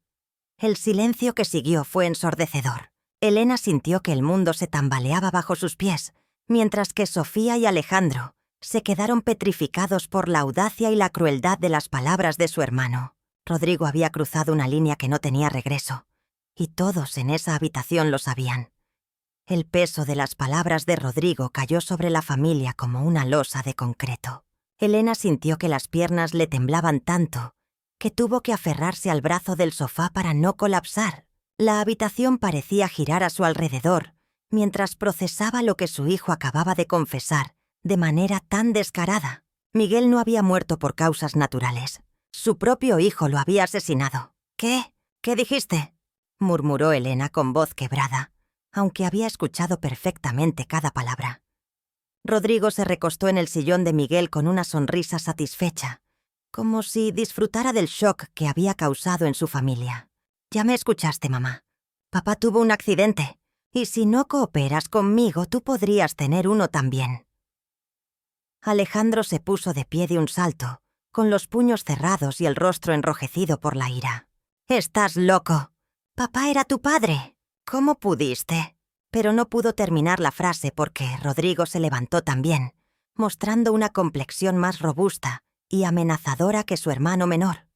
El silencio que siguió fue ensordecedor. Elena sintió que el mundo se tambaleaba bajo sus pies, mientras que Sofía y Alejandro se quedaron petrificados por la audacia y la crueldad de las palabras de su hermano. Rodrigo había cruzado una línea que no tenía regreso, y todos en esa habitación lo sabían. El peso de las palabras de Rodrigo cayó sobre la familia como una losa de concreto. Elena sintió que las piernas le temblaban tanto que tuvo que aferrarse al brazo del sofá para no colapsar. La habitación parecía girar a su alrededor mientras procesaba lo que su hijo acababa de confesar de manera tan descarada. Miguel no había muerto por causas naturales. Su propio hijo lo había asesinado. «¿Qué? ¿Qué dijiste?», murmuró Elena con voz quebrada, aunque había escuchado perfectamente cada palabra. Rodrigo se recostó en el sillón de Miguel con una sonrisa satisfecha, como si disfrutara del shock que había causado en su familia. «Ya me escuchaste, mamá. Papá tuvo un accidente, y si no cooperas conmigo, tú podrías tener uno también». Alejandro se puso de pie de un salto, con los puños cerrados y el rostro enrojecido por la ira. «¡Estás loco! Papá era tu padre. ¿Cómo pudiste?» Pero no pudo terminar la frase porque Rodrigo se levantó también, mostrando una complexión más robusta y amenazadora que su hermano menor.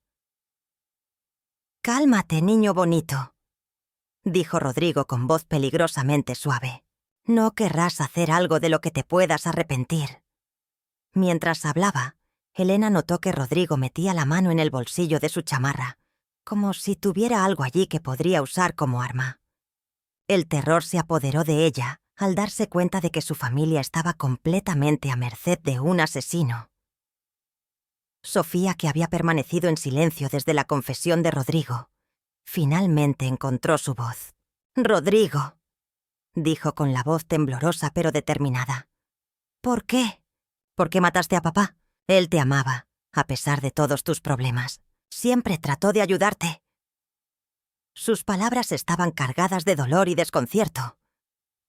«Cálmate, niño bonito», dijo Rodrigo con voz peligrosamente suave. «No querrás hacer algo de lo que te puedas arrepentir». Mientras hablaba, Elena notó que Rodrigo metía la mano en el bolsillo de su chamarra, como si tuviera algo allí que podría usar como arma. El terror se apoderó de ella al darse cuenta de que su familia estaba completamente a merced de un asesino. Sofía, que había permanecido en silencio desde la confesión de Rodrigo, finalmente encontró su voz. «Rodrigo», dijo con la voz temblorosa pero determinada. «¿Por qué? ¿Por qué mataste a papá? Él te amaba, a pesar de todos tus problemas. Siempre trató de ayudarte». Sus palabras estaban cargadas de dolor y desconcierto.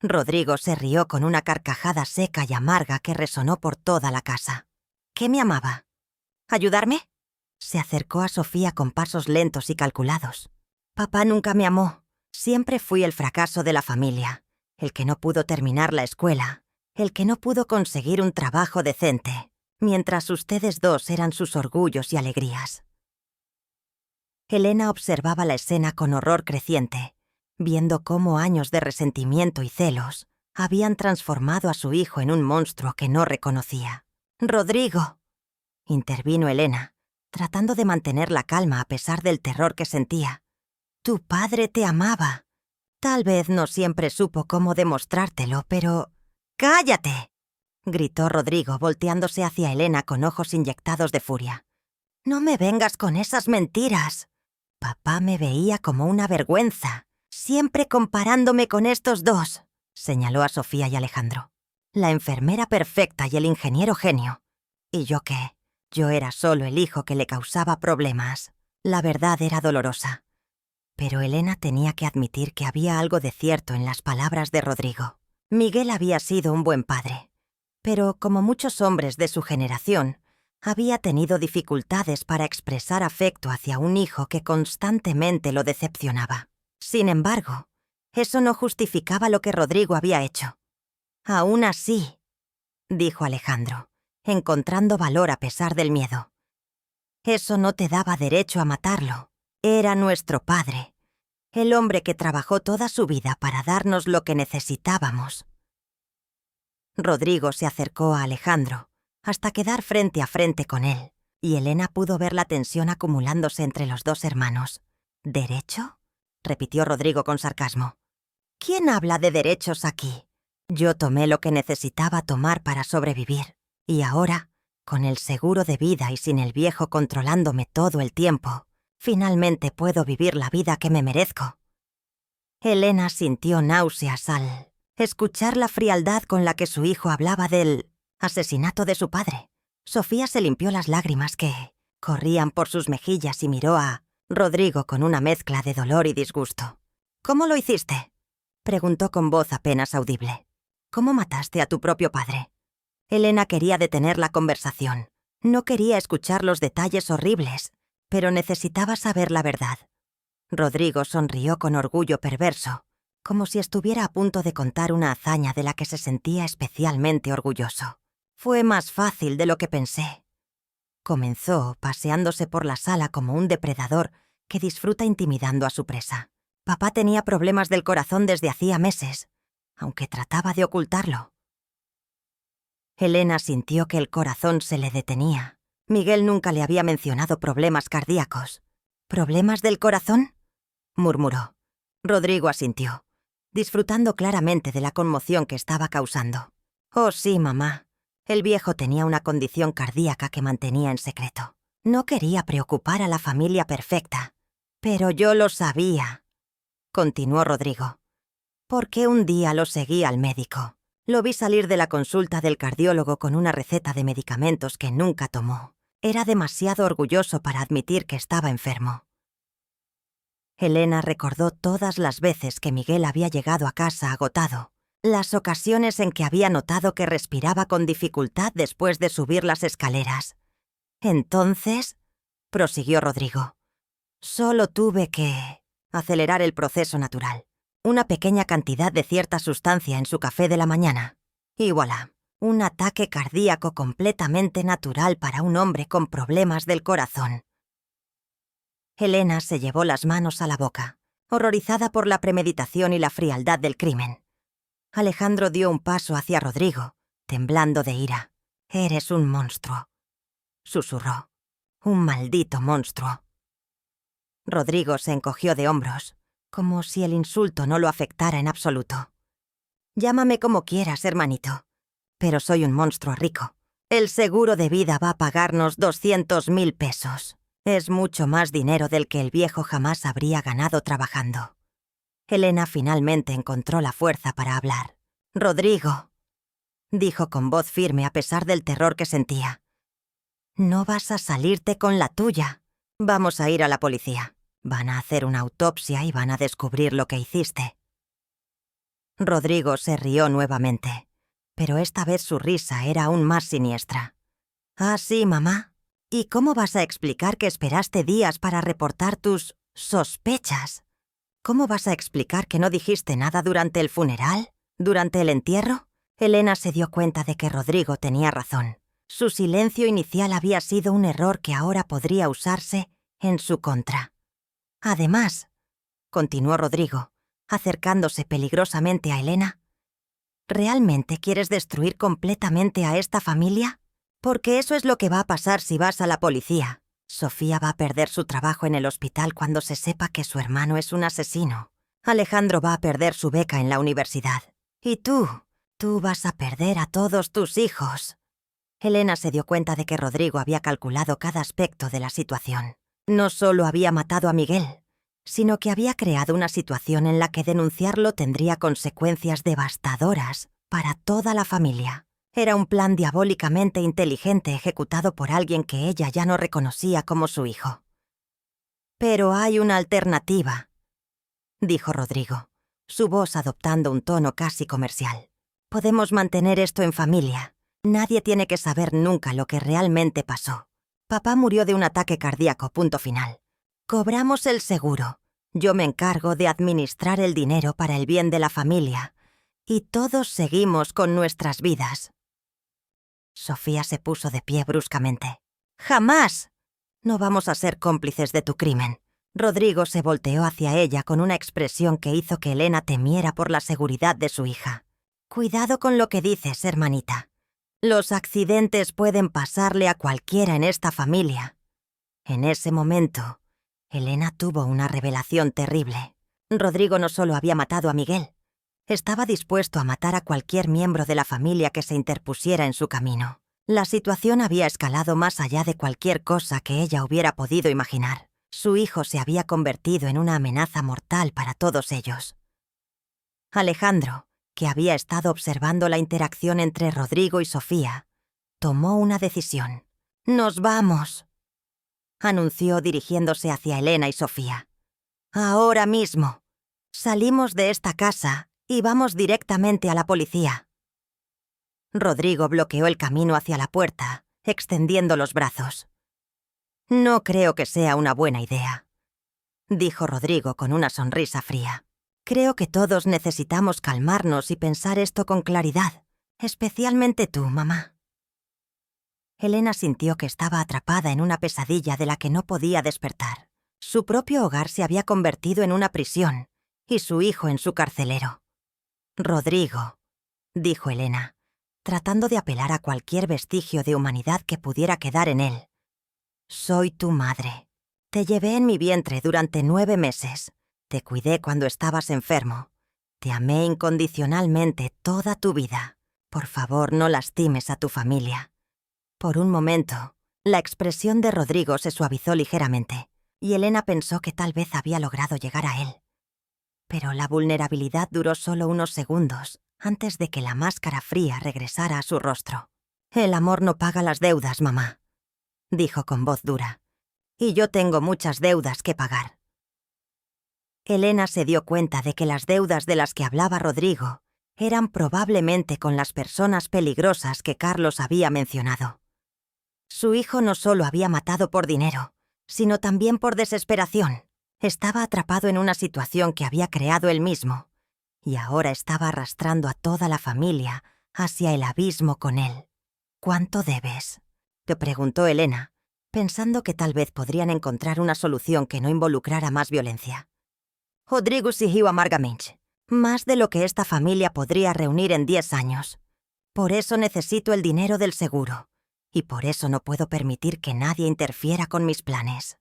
Rodrigo se rió con una carcajada seca y amarga que resonó por toda la casa. «¿Qué me amaba? ¿Ayudarme?». Se acercó a Sofía con pasos lentos y calculados. «Papá nunca me amó. Siempre fui el fracaso de la familia, el que no pudo terminar la escuela, el que no pudo conseguir un trabajo decente, mientras ustedes dos eran sus orgullos y alegrías». Elena observaba la escena con horror creciente, viendo cómo años de resentimiento y celos habían transformado a su hijo en un monstruo que no reconocía. «Rodrigo», intervino Elena, tratando de mantener la calma a pesar del terror que sentía. «Tu padre te amaba. Tal vez no siempre supo cómo demostrártelo, pero...» «¡Cállate!», gritó Rodrigo, volteándose hacia Elena con ojos inyectados de furia. «No me vengas con esas mentiras. Papá me veía como una vergüenza, siempre comparándome con estos dos», señaló a Sofía y Alejandro. «La enfermera perfecta y el ingeniero genio. ¿Y yo qué? Yo era solo el hijo que le causaba problemas». La verdad era dolorosa. Pero Elena tenía que admitir que había algo de cierto en las palabras de Rodrigo. Miguel había sido un buen padre, pero como muchos hombres de su generación, había tenido dificultades para expresar afecto hacia un hijo que constantemente lo decepcionaba. Sin embargo, eso no justificaba lo que Rodrigo había hecho. «Aún así», dijo Alejandro, encontrando valor a pesar del miedo, «eso no te daba derecho a matarlo. Era nuestro padre, el hombre que trabajó toda su vida para darnos lo que necesitábamos». Rodrigo se acercó a Alejandro hasta quedar frente a frente con él, y Elena pudo ver la tensión acumulándose entre los dos hermanos. «¿Derecho?», repitió Rodrigo con sarcasmo. «¿Quién habla de derechos aquí? Yo tomé lo que necesitaba tomar para sobrevivir, y ahora, con el seguro de vida y sin el viejo controlándome todo el tiempo, finalmente puedo vivir la vida que me merezco». Elena sintió náuseas al escuchar la frialdad con la que su hijo hablaba del asesinato de su padre. Sofía se limpió las lágrimas que corrían por sus mejillas y miró a Rodrigo con una mezcla de dolor y disgusto. «¿Cómo lo hiciste?», preguntó con voz apenas audible. «¿Cómo mataste a tu propio padre?». Elena quería detener la conversación. No quería escuchar los detalles horribles, pero necesitaba saber la verdad. Rodrigo sonrió con orgullo perverso, como si estuviera a punto de contar una hazaña de la que se sentía especialmente orgulloso. «Fue más fácil de lo que pensé», comenzó, paseándose por la sala como un depredador que disfruta intimidando a su presa. «Papá tenía problemas del corazón desde hacía meses, aunque trataba de ocultarlo». Elena sintió que el corazón se le detenía. Miguel nunca le había mencionado problemas cardíacos. «¿Problemas del corazón?», murmuró. Rodrigo asintió, disfrutando claramente de la conmoción que estaba causando. «Oh, sí, mamá. El viejo tenía una condición cardíaca que mantenía en secreto. No quería preocupar a la familia perfecta. Pero yo lo sabía», continuó Rodrigo, «porque un día lo seguí al médico. Lo vi salir de la consulta del cardiólogo con una receta de medicamentos que nunca tomó. Era demasiado orgulloso para admitir que estaba enfermo». Elena recordó todas las veces que Miguel había llegado a casa agotado, las ocasiones en que había notado que respiraba con dificultad después de subir las escaleras. «Entonces», prosiguió Rodrigo, «solo tuve que acelerar el proceso natural. Una pequeña cantidad de cierta sustancia en su café de la mañana. Y voilà, un ataque cardíaco completamente natural para un hombre con problemas del corazón». Elena se llevó las manos a la boca, horrorizada por la premeditación y la frialdad del crimen. Alejandro dio un paso hacia Rodrigo, temblando de ira. «Eres un monstruo», susurró. «Un maldito monstruo». Rodrigo se encogió de hombros, como si el insulto no lo afectara en absoluto. «Llámame como quieras, hermanito, pero soy un monstruo rico. El seguro de vida va a pagarnos 200.000 pesos. Es mucho más dinero del que el viejo jamás habría ganado trabajando». Elena finalmente encontró la fuerza para hablar. «Rodrigo», dijo con voz firme a pesar del terror que sentía, «no vas a salirte con la tuya. Vamos a ir a la policía. Van a hacer una autopsia y van a descubrir lo que hiciste». Rodrigo se rió nuevamente, pero esta vez su risa era aún más siniestra. «¿Ah, sí, mamá? ¿Y cómo vas a explicar que esperaste días para reportar tus sospechas? ¿Cómo vas a explicar que no dijiste nada durante el funeral? ¿Durante el entierro?». Elena se dio cuenta de que Rodrigo tenía razón. Su silencio inicial había sido un error que ahora podría usarse en su contra. «Además», continuó Rodrigo, acercándose peligrosamente a Elena, ¿Realmente quieres destruir completamente a esta familia? Porque eso es lo que va a pasar si vas a la policía. Sofía va a perder su trabajo en el hospital cuando se sepa que su hermano es un asesino. Alejandro va a perder su beca en la universidad. Y tú vas a perder a todos tus hijos. Elena se dio cuenta de que Rodrigo había calculado cada aspecto de la situación. No solo había matado a Miguel, sino que había creado una situación en la que denunciarlo tendría consecuencias devastadoras para toda la familia. Era un plan diabólicamente inteligente ejecutado por alguien que ella ya no reconocía como su hijo. «Pero hay una alternativa», dijo Rodrigo, su voz adoptando un tono casi comercial. «Podemos mantener esto en familia. Nadie tiene que saber nunca lo que realmente pasó. Papá murió de un ataque cardíaco, punto final. Cobramos el seguro. Yo me encargo de administrar el dinero para el bien de la familia. Y todos seguimos con nuestras vidas». Sofía se puso de pie bruscamente. «¡Jamás! No vamos a ser cómplices de tu crimen». Rodrigo se volteó hacia ella con una expresión que hizo que Elena temiera por la seguridad de su hija. «Cuidado con lo que dices, hermanita. Los accidentes pueden pasarle a cualquiera en esta familia». En ese momento, Elena tuvo una revelación terrible. Rodrigo no solo había matado a Miguel, estaba dispuesto a matar a cualquier miembro de la familia que se interpusiera en su camino. La situación había escalado más allá de cualquier cosa que ella hubiera podido imaginar. Su hijo se había convertido en una amenaza mortal para todos ellos. Alejandro, que había estado observando la interacción entre Rodrigo y Sofía, tomó una decisión. «Nos vamos», anunció dirigiéndose hacia Elena y Sofía. «Ahora mismo. Salimos de esta casa y vamos directamente a la policía». Rodrigo bloqueó el camino hacia la puerta, extendiendo los brazos. «No creo que sea una buena idea», dijo Rodrigo con una sonrisa fría. «Creo que todos necesitamos calmarnos y pensar esto con claridad, especialmente tú, mamá». Elena sintió que estaba atrapada en una pesadilla de la que no podía despertar. Su propio hogar se había convertido en una prisión y su hijo en su carcelero. «Rodrigo», dijo Elena, tratando de apelar a cualquier vestigio de humanidad que pudiera quedar en él. «Soy tu madre. Te llevé en mi vientre durante 9 meses. Te cuidé cuando estabas enfermo. Te amé incondicionalmente toda tu vida. Por favor, no lastimes a tu familia». Por un momento, la expresión de Rodrigo se suavizó ligeramente, y Elena pensó que tal vez había logrado llegar a él. Pero la vulnerabilidad duró solo unos segundos antes de que la máscara fría regresara a su rostro. «El amor no paga las deudas, mamá», dijo con voz dura. «Y yo tengo muchas deudas que pagar». Elena se dio cuenta de que las deudas de las que hablaba Rodrigo eran probablemente con las personas peligrosas que Carlos había mencionado. Su hijo no solo había matado por dinero, sino también por desesperación. Estaba atrapado en una situación que había creado él mismo, y ahora estaba arrastrando a toda la familia hacia el abismo con él. «¿Cuánto debes?», le preguntó Elena, pensando que tal vez podrían encontrar una solución que no involucrara más violencia. «Rodrigo siguió amargamente. Más de lo que esta familia podría reunir en 10 años. Por eso necesito el dinero del seguro. Y por eso no puedo permitir que nadie interfiera con mis planes».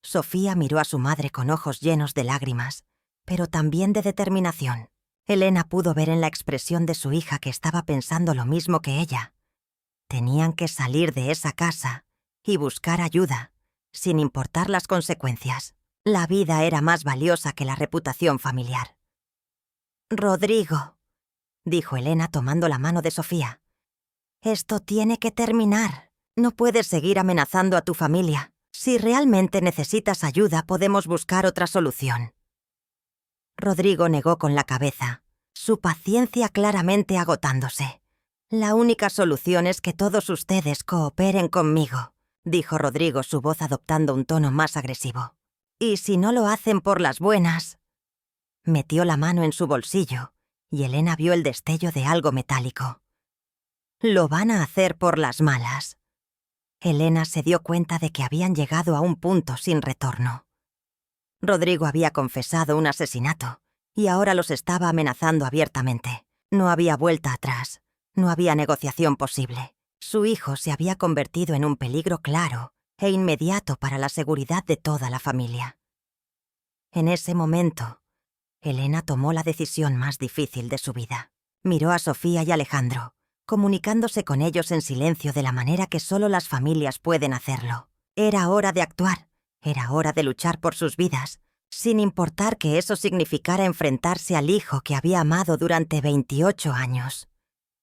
Sofía miró a su madre con ojos llenos de lágrimas, pero también de determinación. Elena pudo ver en la expresión de su hija que estaba pensando lo mismo que ella. Tenían que salir de esa casa y buscar ayuda, sin importar las consecuencias. La vida era más valiosa que la reputación familiar. «Rodrigo», dijo Elena tomando la mano de Sofía, «esto tiene que terminar. No puedes seguir amenazando a tu familia. Si realmente necesitas ayuda, podemos buscar otra solución». Rodrigo negó con la cabeza, su paciencia claramente agotándose. «La única solución es que todos ustedes cooperen conmigo», dijo Rodrigo, su voz adoptando un tono más agresivo. «Y si no lo hacen por las buenas...». Metió la mano en su bolsillo y Elena vio el destello de algo metálico. «Lo van a hacer por las malas». Elena se dio cuenta de que habían llegado a un punto sin retorno. Rodrigo había confesado un asesinato y ahora los estaba amenazando abiertamente. No había vuelta atrás. No había negociación posible. Su hijo se había convertido en un peligro claro e inmediato para la seguridad de toda la familia. En ese momento, Elena tomó la decisión más difícil de su vida. Miró a Sofía y Alejandro, comunicándose con ellos en silencio de la manera que solo las familias pueden hacerlo. Era hora de actuar. Era hora de luchar por sus vidas, sin importar que eso significara enfrentarse al hijo que había amado durante 28 años.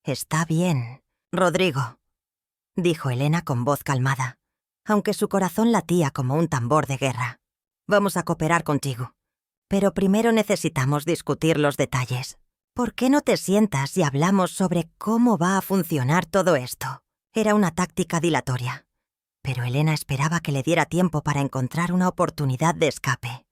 «Está bien, Rodrigo», dijo Elena con voz calmada, aunque su corazón latía como un tambor de guerra. «Vamos a cooperar contigo. Pero primero necesitamos discutir los detalles. ¿Por qué no te sientas y hablamos sobre cómo va a funcionar todo esto?» Era una táctica dilatoria, pero Elena esperaba que le diera tiempo para encontrar una oportunidad de escape.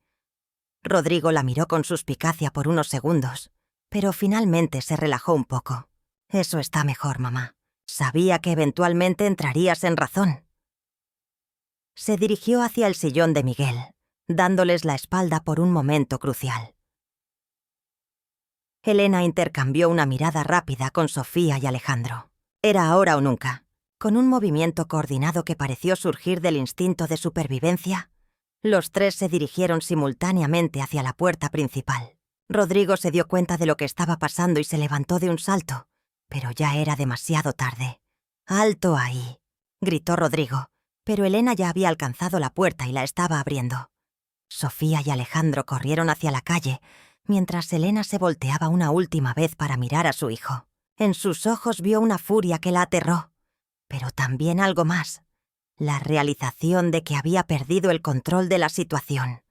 Rodrigo la miró con suspicacia por unos segundos, pero finalmente se relajó un poco. «Eso está mejor, mamá. Sabía que eventualmente entrarías en razón». Se dirigió hacia el sillón de Miguel, dándoles la espalda por un momento crucial. Elena intercambió una mirada rápida con Sofía y Alejandro. Era ahora o nunca. Con un movimiento coordinado que pareció surgir del instinto de supervivencia, los tres se dirigieron simultáneamente hacia la puerta principal. Rodrigo se dio cuenta de lo que estaba pasando y se levantó de un salto, pero ya era demasiado tarde. «¡Alto ahí!», gritó Rodrigo, pero Elena ya había alcanzado la puerta y la estaba abriendo. Sofía y Alejandro corrieron hacia la calle, mientras Elena se volteaba una última vez para mirar a su hijo. En sus ojos vio una furia que la aterró, pero también algo más: la realización de que había perdido el control de la situación.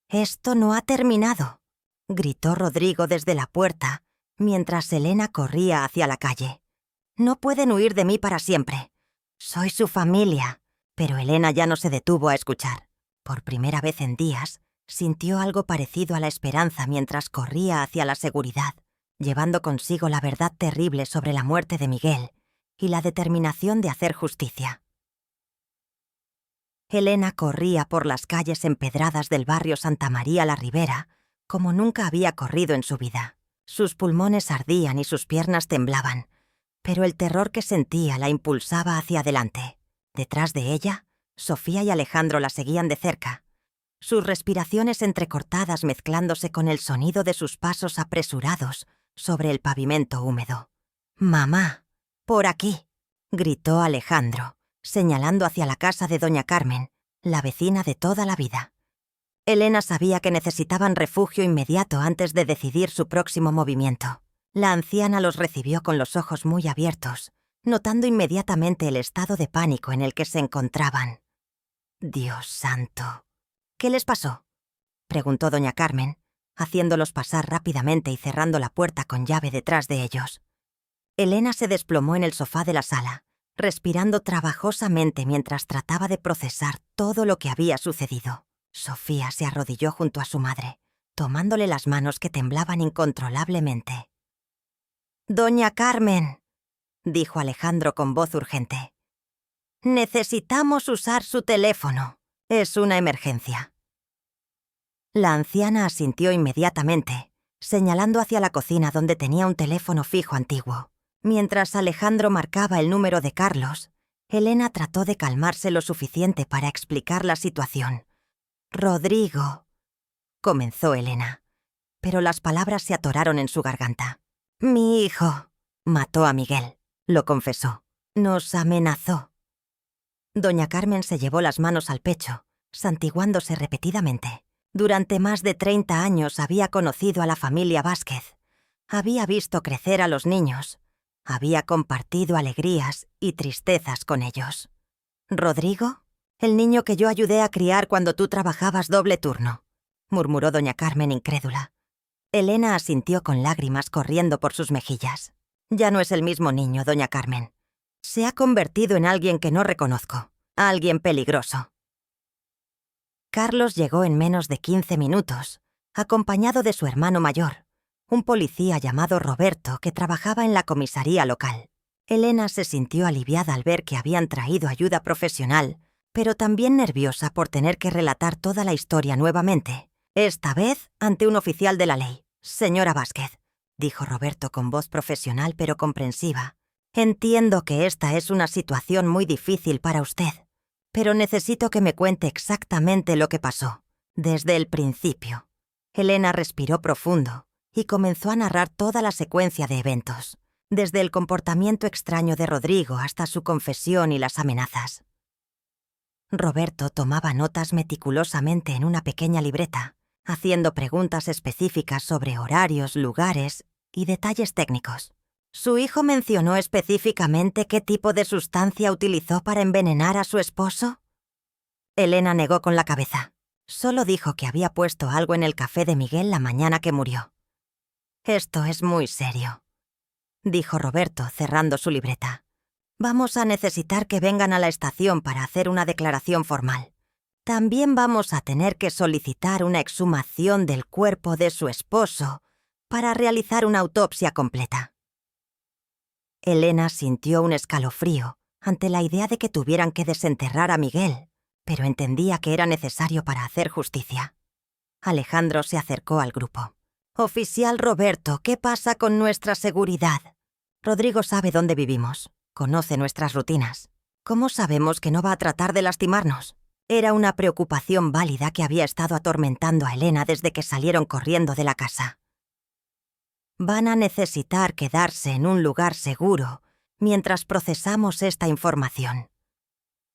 «¡Esto no ha terminado!», gritó Rodrigo desde la puerta, mientras Elena corría hacia la calle. «No pueden huir de mí para siempre. Soy su familia». Pero Elena ya no se detuvo a escuchar. Por primera vez en días, sintió algo parecido a la esperanza mientras corría hacia la seguridad, llevando consigo la verdad terrible sobre la muerte de Miguel y la determinación de hacer justicia. Elena corría por las calles empedradas del barrio Santa María la Ribera como nunca había corrido en su vida. Sus pulmones ardían y sus piernas temblaban, pero el terror que sentía la impulsaba hacia adelante. Detrás de ella, Sofía y Alejandro la seguían de cerca, sus respiraciones entrecortadas mezclándose con el sonido de sus pasos apresurados sobre el pavimento húmedo. «¡Mamá! ¡Por aquí!», gritó Alejandro, señalando hacia la casa de doña Carmen, la vecina de toda la vida. Elena sabía que necesitaban refugio inmediato antes de decidir su próximo movimiento. La anciana los recibió con los ojos muy abiertos, notando inmediatamente el estado de pánico en el que se encontraban. «Dios santo». «¿Qué les pasó?», preguntó doña Carmen, haciéndolos pasar rápidamente y cerrando la puerta con llave detrás de ellos. Elena se desplomó en el sofá de la sala, respirando trabajosamente mientras trataba de procesar todo lo que había sucedido. Sofía se arrodilló junto a su madre, tomándole las manos que temblaban incontrolablemente. «Doña Carmen», dijo Alejandro con voz urgente, «necesitamos usar su teléfono. Es una emergencia». La anciana asintió inmediatamente, señalando hacia la cocina donde tenía un teléfono fijo antiguo. Mientras Alejandro marcaba el número de Carlos, Elena trató de calmarse lo suficiente para explicar la situación. «Rodrigo», comenzó Elena, pero las palabras se atoraron en su garganta. «Mi hijo mató a Miguel», lo confesó. «Nos amenazó». Doña Carmen se llevó las manos al pecho, santiguándose repetidamente. Durante más de 30 años había conocido a la familia Vázquez. Había visto crecer a los niños. Había compartido alegrías y tristezas con ellos. «¿Rodrigo? El niño que yo ayudé a criar cuando tú trabajabas doble turno», murmuró doña Carmen incrédula. Elena asintió con lágrimas corriendo por sus mejillas. «Ya no es el mismo niño, doña Carmen. Se ha convertido en alguien que no reconozco, alguien peligroso». Carlos llegó en menos de 15 minutos, acompañado de su hermano mayor, un policía llamado Roberto que trabajaba en la comisaría local. Elena se sintió aliviada al ver que habían traído ayuda profesional, pero también nerviosa por tener que relatar toda la historia nuevamente, esta vez ante un oficial de la ley. «Señora Vázquez, dijo Roberto con voz profesional pero comprensiva. Entiendo que esta es una situación muy difícil para usted, pero necesito que me cuente exactamente lo que pasó, desde el principio. Elena respiró profundo y comenzó a narrar toda la secuencia de eventos, desde el comportamiento extraño de Rodrigo hasta su confesión y las amenazas. Roberto tomaba notas meticulosamente en una pequeña libreta, haciendo preguntas específicas sobre horarios, lugares y detalles técnicos. ¿Su hijo mencionó específicamente qué tipo de sustancia utilizó para envenenar a su esposo? Elena negó con la cabeza. Solo dijo que había puesto algo en el café de Miguel la mañana que murió. «Esto es muy serio», dijo Roberto, cerrando su libreta. «Vamos a necesitar que vengan a la estación para hacer una declaración formal. También vamos a tener que solicitar una exhumación del cuerpo de su esposo para realizar una autopsia completa». Elena sintió un escalofrío ante la idea de que tuvieran que desenterrar a Miguel, pero entendía que era necesario para hacer justicia. Alejandro se acercó al grupo. «Oficial Roberto, ¿qué pasa con nuestra seguridad? Rodrigo sabe dónde vivimos, conoce nuestras rutinas. ¿Cómo sabemos que no va a tratar de lastimarnos?» Era una preocupación válida que había estado atormentando a Elena desde que salieron corriendo de la casa. «Van a necesitar quedarse en un lugar seguro mientras procesamos esta información»,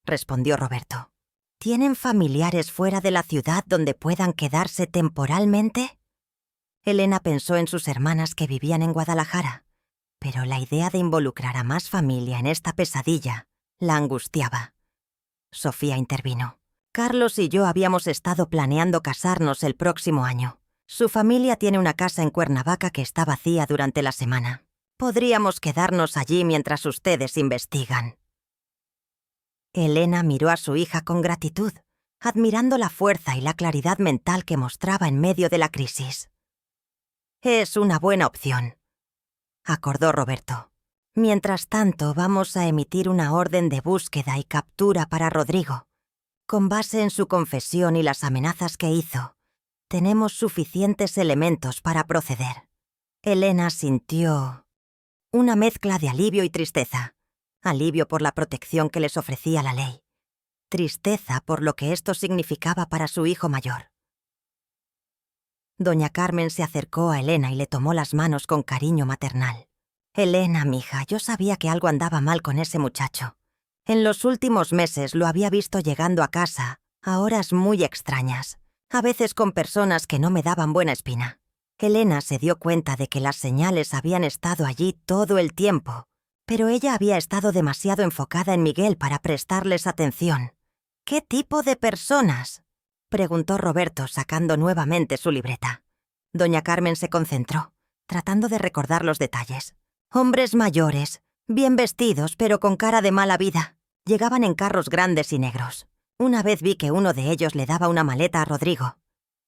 respondió Roberto. «¿Tienen familiares fuera de la ciudad donde puedan quedarse temporalmente?» Elena pensó en sus hermanas que vivían en Guadalajara, pero la idea de involucrar a más familia en esta pesadilla la angustiaba. Sofía intervino. «Carlos y yo habíamos estado planeando casarnos el próximo año. Su familia tiene una casa en Cuernavaca que está vacía durante la semana. Podríamos quedarnos allí mientras ustedes investigan». Elena miró a su hija con gratitud, admirando la fuerza y la claridad mental que mostraba en medio de la crisis. «Es una buena opción», acordó Roberto. «Mientras tanto, vamos a emitir una orden de búsqueda y captura para Rodrigo. Con base en su confesión y las amenazas que hizo, tenemos suficientes elementos para proceder». Elena sintió una mezcla de alivio y tristeza. Alivio por la protección que les ofrecía la ley. Tristeza por lo que esto significaba para su hijo mayor. Doña Carmen se acercó a Elena y le tomó las manos con cariño maternal. «Elena, mija, yo sabía que algo andaba mal con ese muchacho. En los últimos meses lo había visto llegando a casa a horas muy extrañas, a veces con personas que no me daban buena espina». Elena se dio cuenta de que las señales habían estado allí todo el tiempo, pero ella había estado demasiado enfocada en Miguel para prestarles atención. «¿Qué tipo de personas?», preguntó Roberto, sacando nuevamente su libreta. Doña Carmen se concentró, tratando de recordar los detalles. «Hombres mayores, bien vestidos, pero con cara de mala vida. Llegaban en carros grandes y negros. Una vez vi que uno de ellos le daba una maleta a Rodrigo».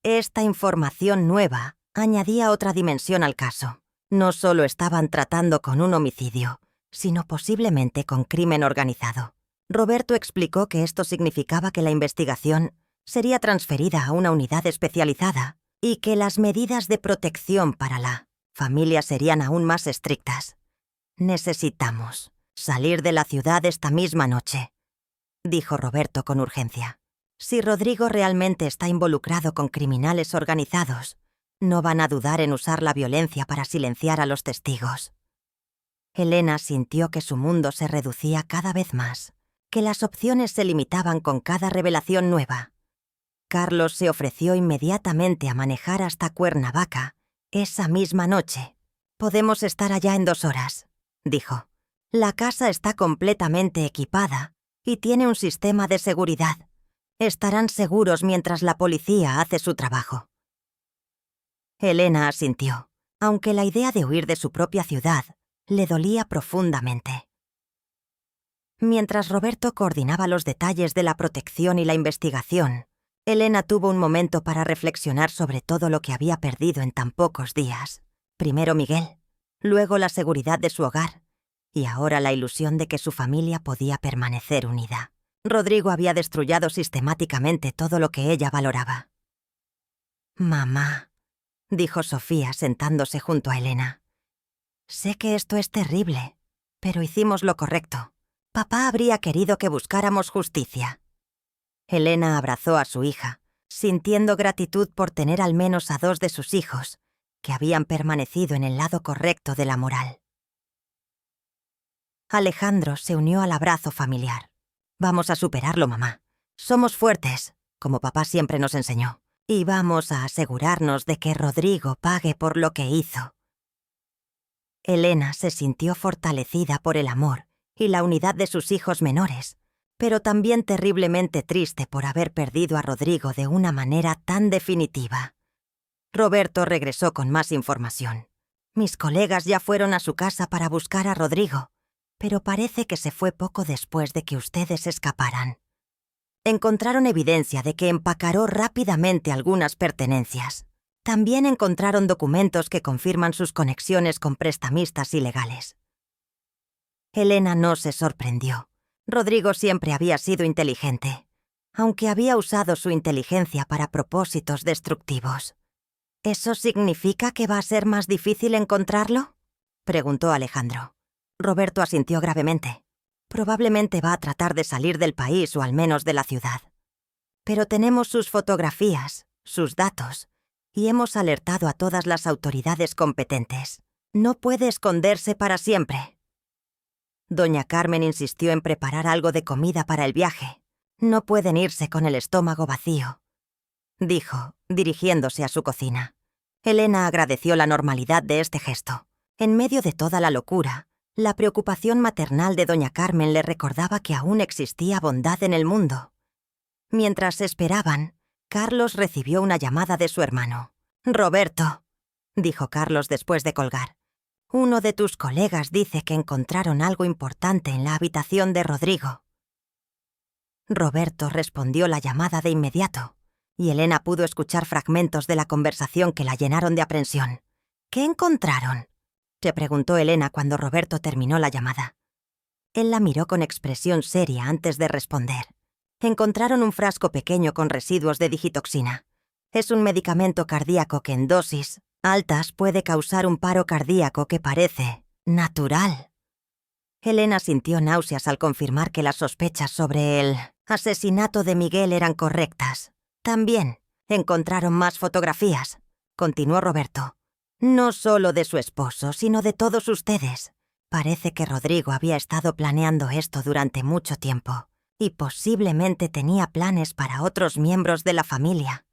Esta información nueva añadía otra dimensión al caso. No solo estaban tratando con un homicidio, sino posiblemente con crimen organizado. Roberto explicó que esto significaba que la investigación sería transferida a una unidad especializada y que las medidas de protección para la familia serían aún más estrictas. «Necesitamos salir de la ciudad esta misma noche», dijo Roberto con urgencia. «Si Rodrigo realmente está involucrado con criminales organizados, no van a dudar en usar la violencia para silenciar a los testigos». Elena sintió que su mundo se reducía cada vez más, que las opciones se limitaban con cada revelación nueva. Carlos se ofreció inmediatamente a manejar hasta Cuernavaca esa misma noche. «Podemos estar allá en 2 horas», dijo. «La casa está completamente equipada y tiene un sistema de seguridad. Estarán seguros mientras la policía hace su trabajo». Elena asintió, aunque la idea de huir de su propia ciudad le dolía profundamente. Mientras Roberto coordinaba los detalles de la protección y la investigación, Elena tuvo un momento para reflexionar sobre todo lo que había perdido en tan pocos días. Primero Miguel, luego la seguridad de su hogar, y ahora la ilusión de que su familia podía permanecer unida. Rodrigo había destruido sistemáticamente todo lo que ella valoraba. «Mamá», dijo Sofía sentándose junto a Elena. Sé que esto es terrible, pero hicimos lo correcto. Papá habría querido que buscáramos justicia. Elena abrazó a su hija, sintiendo gratitud por tener al menos a 2 de sus hijos, que habían permanecido en el lado correcto de la moral. Alejandro se unió al abrazo familiar. Vamos a superarlo, mamá. Somos fuertes, como papá siempre nos enseñó, y vamos a asegurarnos de que Rodrigo pague por lo que hizo. Elena se sintió fortalecida por el amor y la unidad de sus hijos menores, pero también terriblemente triste por haber perdido a Rodrigo de una manera tan definitiva. Roberto regresó con más información. Mis colegas ya fueron a su casa para buscar a Rodrigo, pero parece que se fue poco después de que ustedes escaparan. Encontraron evidencia de que empacaró rápidamente algunas pertenencias. También encontraron documentos que confirman sus conexiones con prestamistas ilegales. Elena no se sorprendió. Rodrigo siempre había sido inteligente, aunque había usado su inteligencia para propósitos destructivos. ¿Eso significa que va a ser más difícil encontrarlo?, preguntó Alejandro. Roberto asintió gravemente. Probablemente va a tratar de salir del país o al menos de la ciudad. Pero tenemos sus fotografías, sus datos, y hemos alertado a todas las autoridades competentes. No puede esconderse para siempre. Doña Carmen insistió en preparar algo de comida para el viaje. No pueden irse con el estómago vacío, dijo, dirigiéndose a su cocina. Elena agradeció la normalidad de este gesto. En medio de toda la locura, la preocupación maternal de doña Carmen le recordaba que aún existía bondad en el mundo. Mientras esperaban, Carlos recibió una llamada de su hermano. «Roberto», dijo Carlos después de colgar, «uno de tus colegas dice que encontraron algo importante en la habitación de Rodrigo». Roberto respondió la llamada de inmediato, y Elena pudo escuchar fragmentos de la conversación que la llenaron de aprensión. «¿Qué encontraron?», se preguntó Elena cuando Roberto terminó la llamada. Él la miró con expresión seria antes de responder. Encontraron un frasco pequeño con residuos de digitoxina. Es un medicamento cardíaco que en dosis altas puede causar un paro cardíaco que parece natural. Elena sintió náuseas al confirmar que las sospechas sobre el asesinato de Miguel eran correctas. También encontraron más fotografías, continuó Roberto. No solo de su esposo, sino de todos ustedes. Parece que Rodrigo había estado planeando esto durante mucho tiempo, y posiblemente tenía planes para otros miembros de la familia.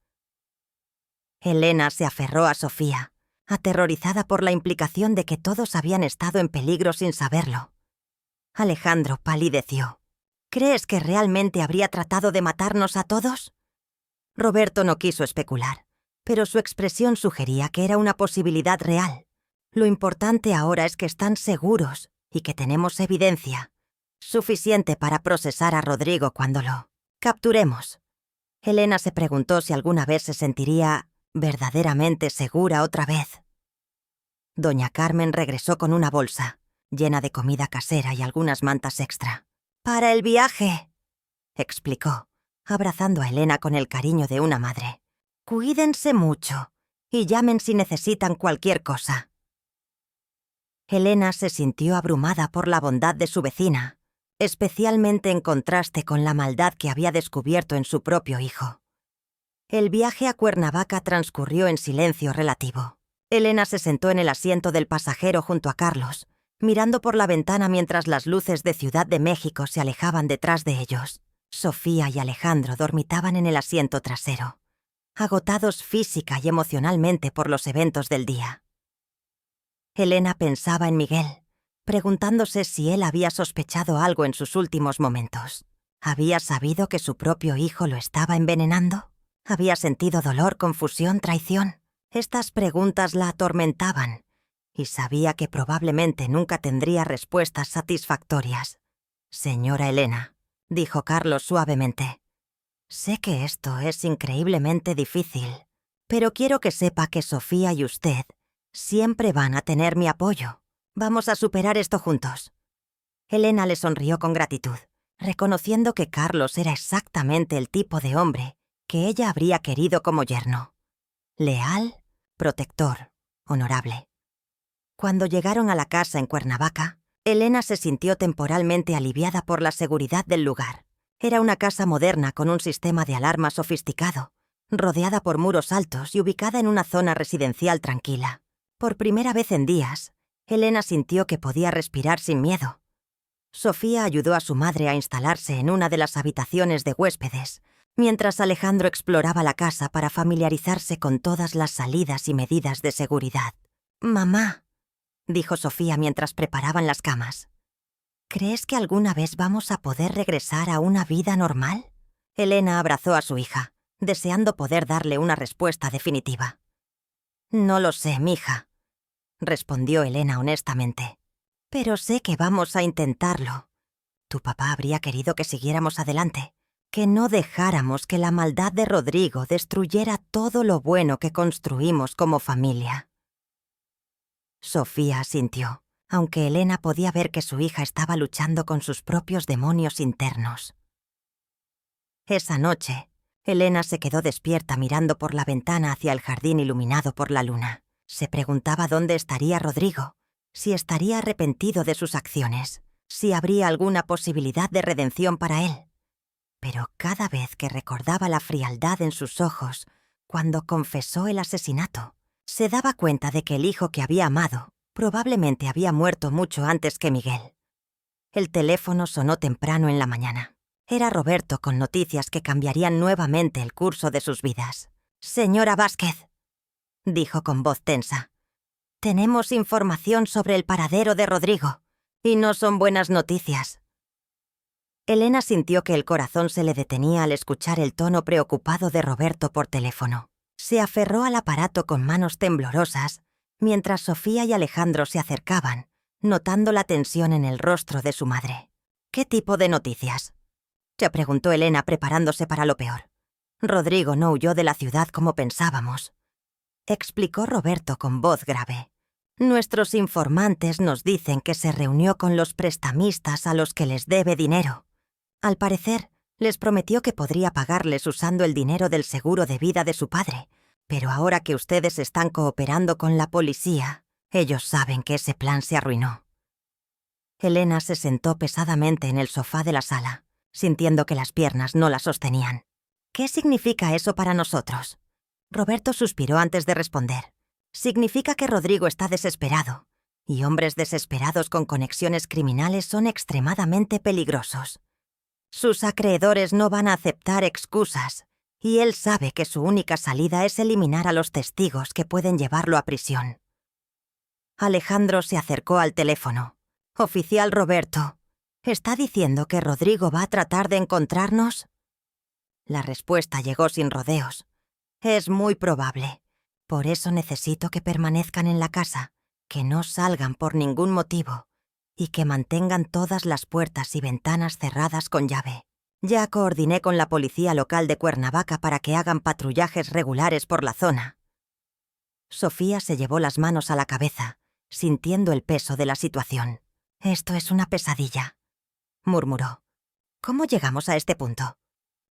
Elena se aferró a Sofía, aterrorizada por la implicación de que todos habían estado en peligro sin saberlo. Alejandro palideció. ¿Crees que realmente habría tratado de matarnos a todos? Roberto no quiso especular, pero su expresión sugería que era una posibilidad real. Lo importante ahora es que están seguros y que tenemos evidencia suficiente para procesar a Rodrigo cuando lo capturemos. Elena se preguntó si alguna vez se sentiría verdaderamente segura otra vez. Doña Carmen regresó con una bolsa llena de comida casera y algunas mantas extra. «Para el viaje», explicó, abrazando a Elena con el cariño de una madre. «Cuídense mucho y llamen si necesitan cualquier cosa». Elena se sintió abrumada por la bondad de su vecina, especialmente en contraste con la maldad que había descubierto en su propio hijo. El viaje a Cuernavaca transcurrió en silencio relativo. Elena se sentó en el asiento del pasajero junto a Carlos, mirando por la ventana mientras las luces de Ciudad de México se alejaban detrás de ellos. Sofía y Alejandro dormitaban en el asiento trasero, agotados física y emocionalmente por los eventos del día. Elena pensaba en Miguel, preguntándose si él había sospechado algo en sus últimos momentos. ¿Había sabido que su propio hijo lo estaba envenenando? ¿Había sentido dolor, confusión, traición? Estas preguntas la atormentaban, y sabía que probablemente nunca tendría respuestas satisfactorias. «Señora Elena», dijo Carlos suavemente, «sé que esto es increíblemente difícil, pero quiero que sepa que Sofía y usted siempre van a tener mi apoyo. Vamos a superar esto juntos». Elena le sonrió con gratitud, reconociendo que Carlos era exactamente el tipo de hombre que ella habría querido como yerno. Leal, protector, honorable. Cuando llegaron a la casa en Cuernavaca, Elena se sintió temporalmente aliviada por la seguridad del lugar. Era una casa moderna con un sistema de alarma sofisticado, rodeada por muros altos y ubicada en una zona residencial tranquila. Por primera vez en días, Elena sintió que podía respirar sin miedo. Sofía ayudó a su madre a instalarse en una de las habitaciones de huéspedes, mientras Alejandro exploraba la casa para familiarizarse con todas las salidas y medidas de seguridad. «Mamá», dijo Sofía mientras preparaban las camas, «¿crees que alguna vez vamos a poder regresar a una vida normal?» Elena abrazó a su hija, deseando poder darle una respuesta definitiva. «No lo sé, mija», respondió Elena honestamente. «Pero sé que vamos a intentarlo. Tu papá habría querido que siguiéramos adelante, que no dejáramos que la maldad de Rodrigo destruyera todo lo bueno que construimos como familia». Sofía asintió, aunque Elena podía ver que su hija estaba luchando con sus propios demonios internos. Esa noche, Elena se quedó despierta mirando por la ventana hacia el jardín iluminado por la luna. Se preguntaba dónde estaría Rodrigo, si estaría arrepentido de sus acciones, si habría alguna posibilidad de redención para él. Pero cada vez que recordaba la frialdad en sus ojos cuando confesó el asesinato, se daba cuenta de que el hijo que había amado probablemente había muerto mucho antes que Miguel. El teléfono sonó temprano en la mañana. Era Roberto con noticias que cambiarían nuevamente el curso de sus vidas. «Señora Vázquez», dijo con voz tensa, «tenemos información sobre el paradero de Rodrigo, y no son buenas noticias». Elena sintió que el corazón se le detenía al escuchar el tono preocupado de Roberto por teléfono. Se aferró al aparato con manos temblorosas, mientras Sofía y Alejandro se acercaban, notando la tensión en el rostro de su madre. «¿Qué tipo de noticias?», se preguntó Elena preparándose para lo peor. «Rodrigo no huyó de la ciudad como pensábamos», explicó Roberto con voz grave. «Nuestros informantes nos dicen que se reunió con los prestamistas a los que les debe dinero. Al parecer, les prometió que podría pagarles usando el dinero del seguro de vida de su padre, pero ahora que ustedes están cooperando con la policía, ellos saben que ese plan se arruinó». Elena se sentó pesadamente en el sofá de la sala, sintiendo que las piernas no la sostenían. «¿Qué significa eso para nosotros?». Roberto suspiró antes de responder. «Significa que Rodrigo está desesperado, y hombres desesperados con conexiones criminales son extremadamente peligrosos. Sus acreedores no van a aceptar excusas, y él sabe que su única salida es eliminar a los testigos que pueden llevarlo a prisión». Alejandro se acercó al teléfono. «Oficial Roberto, ¿está diciendo que Rodrigo va a tratar de encontrarnos?». La respuesta llegó sin rodeos. «Es muy probable. Por eso necesito que permanezcan en la casa, que no salgan por ningún motivo y que mantengan todas las puertas y ventanas cerradas con llave. Ya coordiné con la policía local de Cuernavaca para que hagan patrullajes regulares por la zona». Sofía se llevó las manos a la cabeza, sintiendo el peso de la situación. «Esto es una pesadilla», murmuró. «¿Cómo llegamos a este punto?».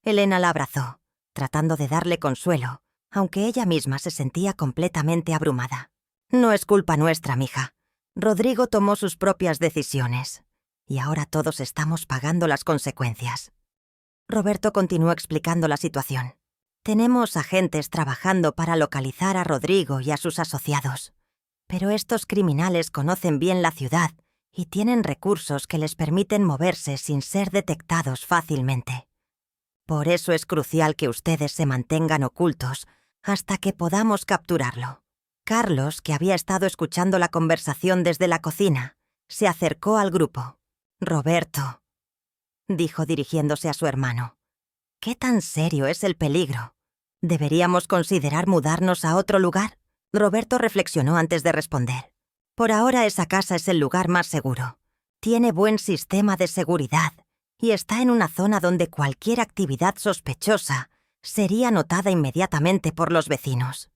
Elena la abrazó, tratando de darle consuelo, aunque ella misma se sentía completamente abrumada. «No es culpa nuestra, mija. Rodrigo tomó sus propias decisiones, y ahora todos estamos pagando las consecuencias». Roberto continuó explicando la situación. «Tenemos agentes trabajando para localizar a Rodrigo y a sus asociados, pero estos criminales conocen bien la ciudad y tienen recursos que les permiten moverse sin ser detectados fácilmente. Por eso es crucial que ustedes se mantengan ocultos hasta que podamos capturarlo». Carlos, que había estado escuchando la conversación desde la cocina, se acercó al grupo. «Roberto», dijo dirigiéndose a su hermano, «¿qué tan serio es el peligro? ¿Deberíamos considerar mudarnos a otro lugar?». Roberto reflexionó antes de responder. «Por ahora esa casa es el lugar más seguro. Tiene buen sistema de seguridad y está en una zona donde cualquier actividad sospechosa sería notada inmediatamente por los vecinos».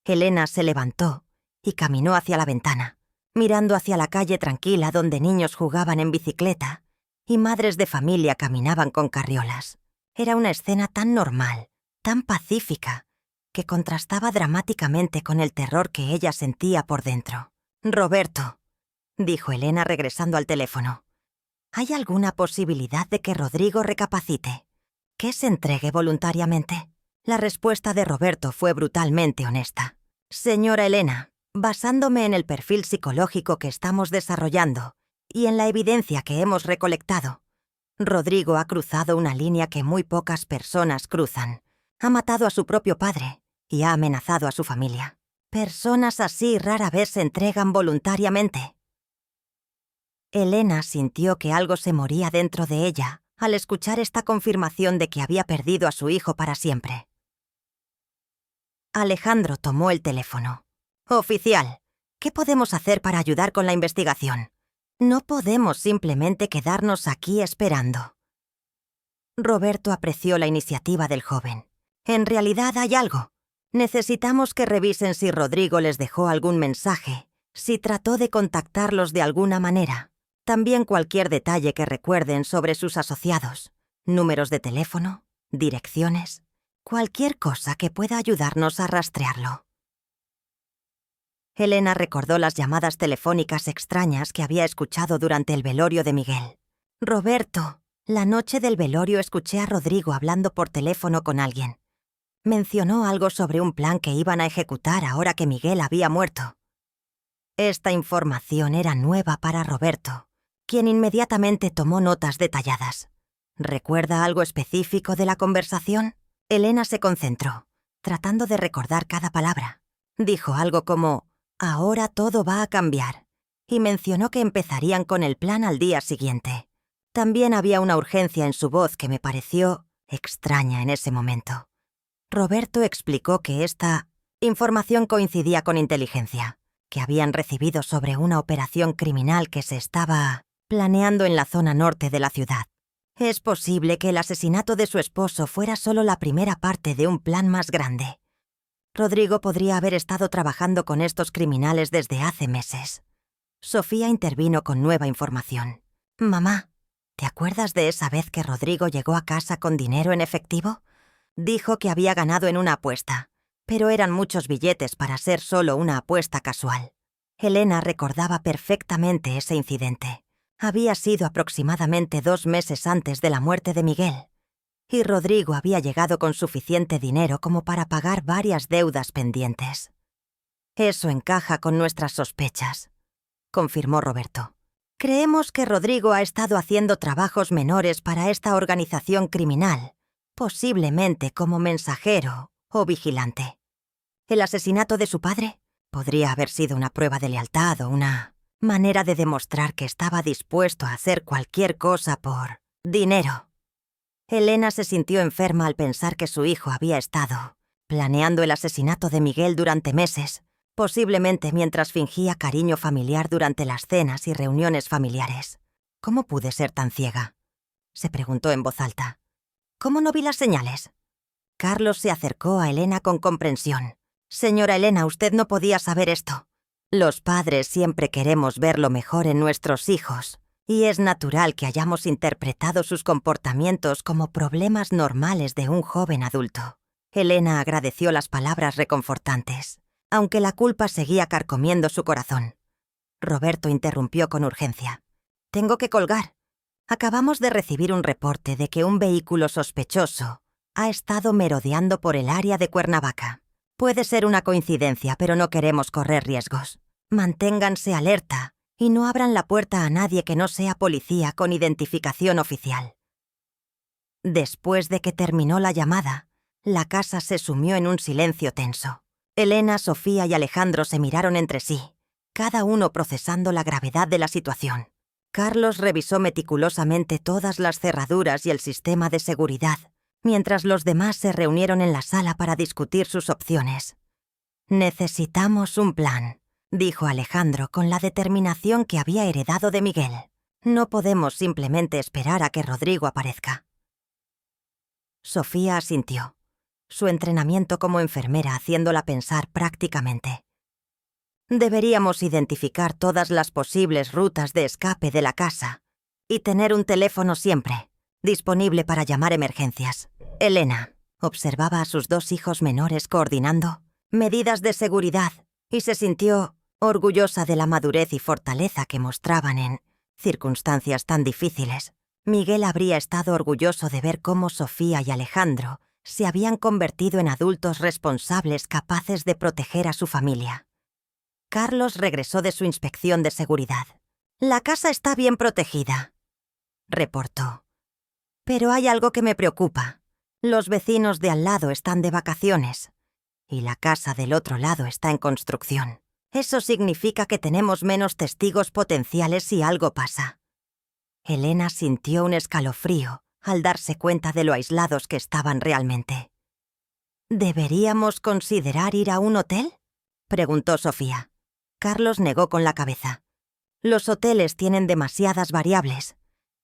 Elena se levantó y caminó hacia la ventana, mirando hacia la calle tranquila donde niños jugaban en bicicleta y madres de familia caminaban con carriolas. Era una escena tan normal, tan pacífica, que contrastaba dramáticamente con el terror que ella sentía por dentro. Roberto, dijo Elena regresando al teléfono. ¿Hay alguna posibilidad de que Rodrigo recapacite? ¿Que se entregue voluntariamente? La respuesta de Roberto fue brutalmente honesta. Señora Elena, basándome en el perfil psicológico que estamos desarrollando y en la evidencia que hemos recolectado, Rodrigo ha cruzado una línea que muy pocas personas cruzan. Ha matado a su propio padre y ha amenazado a su familia. Personas así rara vez se entregan voluntariamente. Elena sintió que algo se moría dentro de ella al escuchar esta confirmación de que había perdido a su hijo para siempre. Alejandro tomó el teléfono. «Oficial, ¿qué podemos hacer para ayudar con la investigación? No podemos simplemente quedarnos aquí esperando». Roberto apreció la iniciativa del joven. «En realidad hay algo. Necesitamos que revisen si Rodrigo les dejó algún mensaje, si trató de contactarlos de alguna manera. También cualquier detalle que recuerden sobre sus asociados, números de teléfono, direcciones, cualquier cosa que pueda ayudarnos a rastrearlo». Elena recordó las llamadas telefónicas extrañas que había escuchado durante el velorio de Miguel. «Roberto, la noche del velorio escuché a Rodrigo hablando por teléfono con alguien. Mencionó algo sobre un plan que iban a ejecutar ahora que Miguel había muerto». Esta información era nueva para Roberto, quien inmediatamente tomó notas detalladas. ¿Recuerda algo específico de la conversación? Elena se concentró, tratando de recordar cada palabra. Dijo algo como, «Ahora todo va a cambiar», y mencionó que empezarían con el plan al día siguiente. También había una urgencia en su voz que me pareció extraña en ese momento. Roberto explicó que esta información coincidía con inteligencia, que habían recibido sobre una operación criminal que se estaba planeando en la zona norte de la ciudad. Es posible que el asesinato de su esposo fuera solo la primera parte de un plan más grande. Rodrigo podría haber estado trabajando con estos criminales desde hace meses. Sofía intervino con nueva información. «Mamá, ¿te acuerdas de esa vez que Rodrigo llegó a casa con dinero en efectivo? Dijo que había ganado en una apuesta, pero eran muchos billetes para ser solo una apuesta casual». Elena recordaba perfectamente ese incidente. Había sido aproximadamente 2 meses antes de la muerte de Miguel, y Rodrigo había llegado con suficiente dinero como para pagar varias deudas pendientes. «Eso encaja con nuestras sospechas», confirmó Roberto. «Creemos que Rodrigo ha estado haciendo trabajos menores para esta organización criminal, posiblemente como mensajero o vigilante. El asesinato de su padre podría haber sido una prueba de lealtad o una manera de demostrar que estaba dispuesto a hacer cualquier cosa por dinero». Elena se sintió enferma al pensar que su hijo había estado planeando el asesinato de Miguel durante meses, posiblemente mientras fingía cariño familiar durante las cenas y reuniones familiares. «¿Cómo pude ser tan ciega?», se preguntó en voz alta. «¿Cómo no vi las señales?». Carlos se acercó a Elena con comprensión. «Señora Elena, usted no podía saber esto. Los padres siempre queremos ver lo mejor en nuestros hijos, y es natural que hayamos interpretado sus comportamientos como problemas normales de un joven adulto». Elena agradeció las palabras reconfortantes, aunque la culpa seguía carcomiendo su corazón. Roberto interrumpió con urgencia. «Tengo que colgar. Acabamos de recibir un reporte de que un vehículo sospechoso ha estado merodeando por el área de Cuernavaca. Puede ser una coincidencia, pero no queremos correr riesgos. Manténganse alerta y no abran la puerta a nadie que no sea policía con identificación oficial». Después de que terminó la llamada, la casa se sumió en un silencio tenso. Elena, Sofía y Alejandro se miraron entre sí, cada uno procesando la gravedad de la situación. Carlos revisó meticulosamente todas las cerraduras y el sistema de seguridad, mientras los demás se reunieron en la sala para discutir sus opciones. «Necesitamos un plan», dijo Alejandro con la determinación que había heredado de Miguel. «No podemos simplemente esperar a que Rodrigo aparezca». Sofía asintió, su entrenamiento como enfermera haciéndola pensar prácticamente. «Deberíamos identificar todas las posibles rutas de escape de la casa y tener un teléfono siempre disponible para llamar emergencias». Elena observaba a sus 2 hijos menores coordinando medidas de seguridad y se sintió Orgullosa de la madurez y fortaleza que mostraban en circunstancias tan difíciles, Miguel habría estado orgulloso de ver cómo Sofía y Alejandro se habían convertido en adultos responsables capaces de proteger a su familia. Carlos regresó de su inspección de seguridad. «La casa está bien protegida», reportó. «Pero hay algo que me preocupa. Los vecinos de al lado están de vacaciones y la casa del otro lado está en construcción. Eso significa que tenemos menos testigos potenciales si algo pasa». Elena sintió un escalofrío al darse cuenta de lo aislados que estaban realmente. «¿Deberíamos considerar ir a un hotel?», preguntó Sofía. Carlos negó con la cabeza. «Los hoteles tienen demasiadas variables.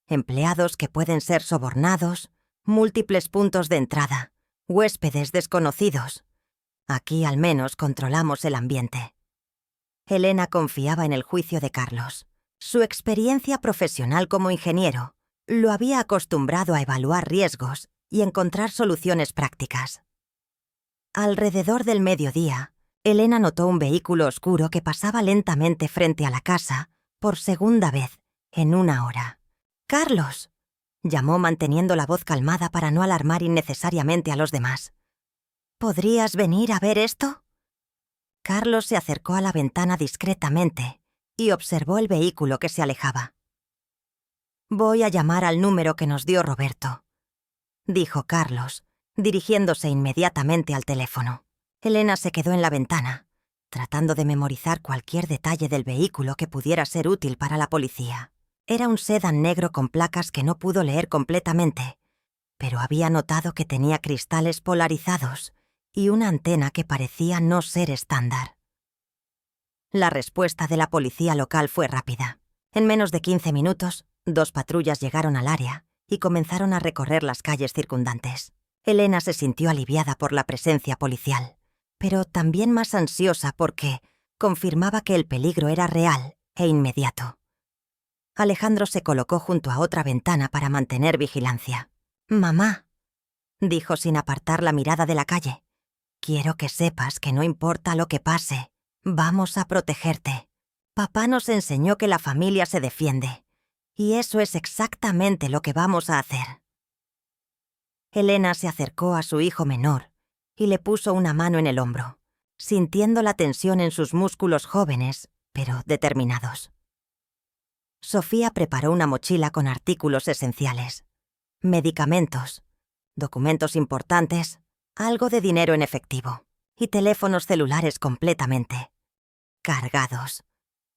Empleados que pueden ser sobornados, múltiples puntos de entrada, huéspedes desconocidos. Aquí al menos controlamos el ambiente». Elena confiaba en el juicio de Carlos. Su experiencia profesional como ingeniero lo había acostumbrado a evaluar riesgos y encontrar soluciones prácticas. Alrededor del mediodía, Elena notó un vehículo oscuro que pasaba lentamente frente a la casa por segunda vez en una hora. «¡Carlos!», llamó manteniendo la voz calmada para no alarmar innecesariamente a los demás. «¿Podrías venir a ver esto?». Carlos se acercó a la ventana discretamente y observó el vehículo que se alejaba. «Voy a llamar al número que nos dio Roberto», dijo Carlos, dirigiéndose inmediatamente al teléfono. Elena se quedó en la ventana, tratando de memorizar cualquier detalle del vehículo que pudiera ser útil para la policía. Era un sedán negro con placas que no pudo leer completamente, pero había notado que tenía cristales polarizados y una antena que parecía no ser estándar. La respuesta de la policía local fue rápida. En menos de 15 minutos, 2 patrullas llegaron al área y comenzaron a recorrer las calles circundantes. Elena se sintió aliviada por la presencia policial, pero también más ansiosa porque confirmaba que el peligro era real e inmediato. Alejandro se colocó junto a otra ventana para mantener vigilancia. «Mamá», dijo sin apartar la mirada de la calle, «quiero que sepas que no importa lo que pase, vamos a protegerte. Papá nos enseñó que la familia se defiende, y eso es exactamente lo que vamos a hacer». Elena se acercó a su hijo menor y le puso una mano en el hombro, sintiendo la tensión en sus músculos jóvenes, pero determinados. Sofía preparó una mochila con artículos esenciales, medicamentos, documentos importantes, algo de dinero en efectivo y teléfonos celulares completamente cargados,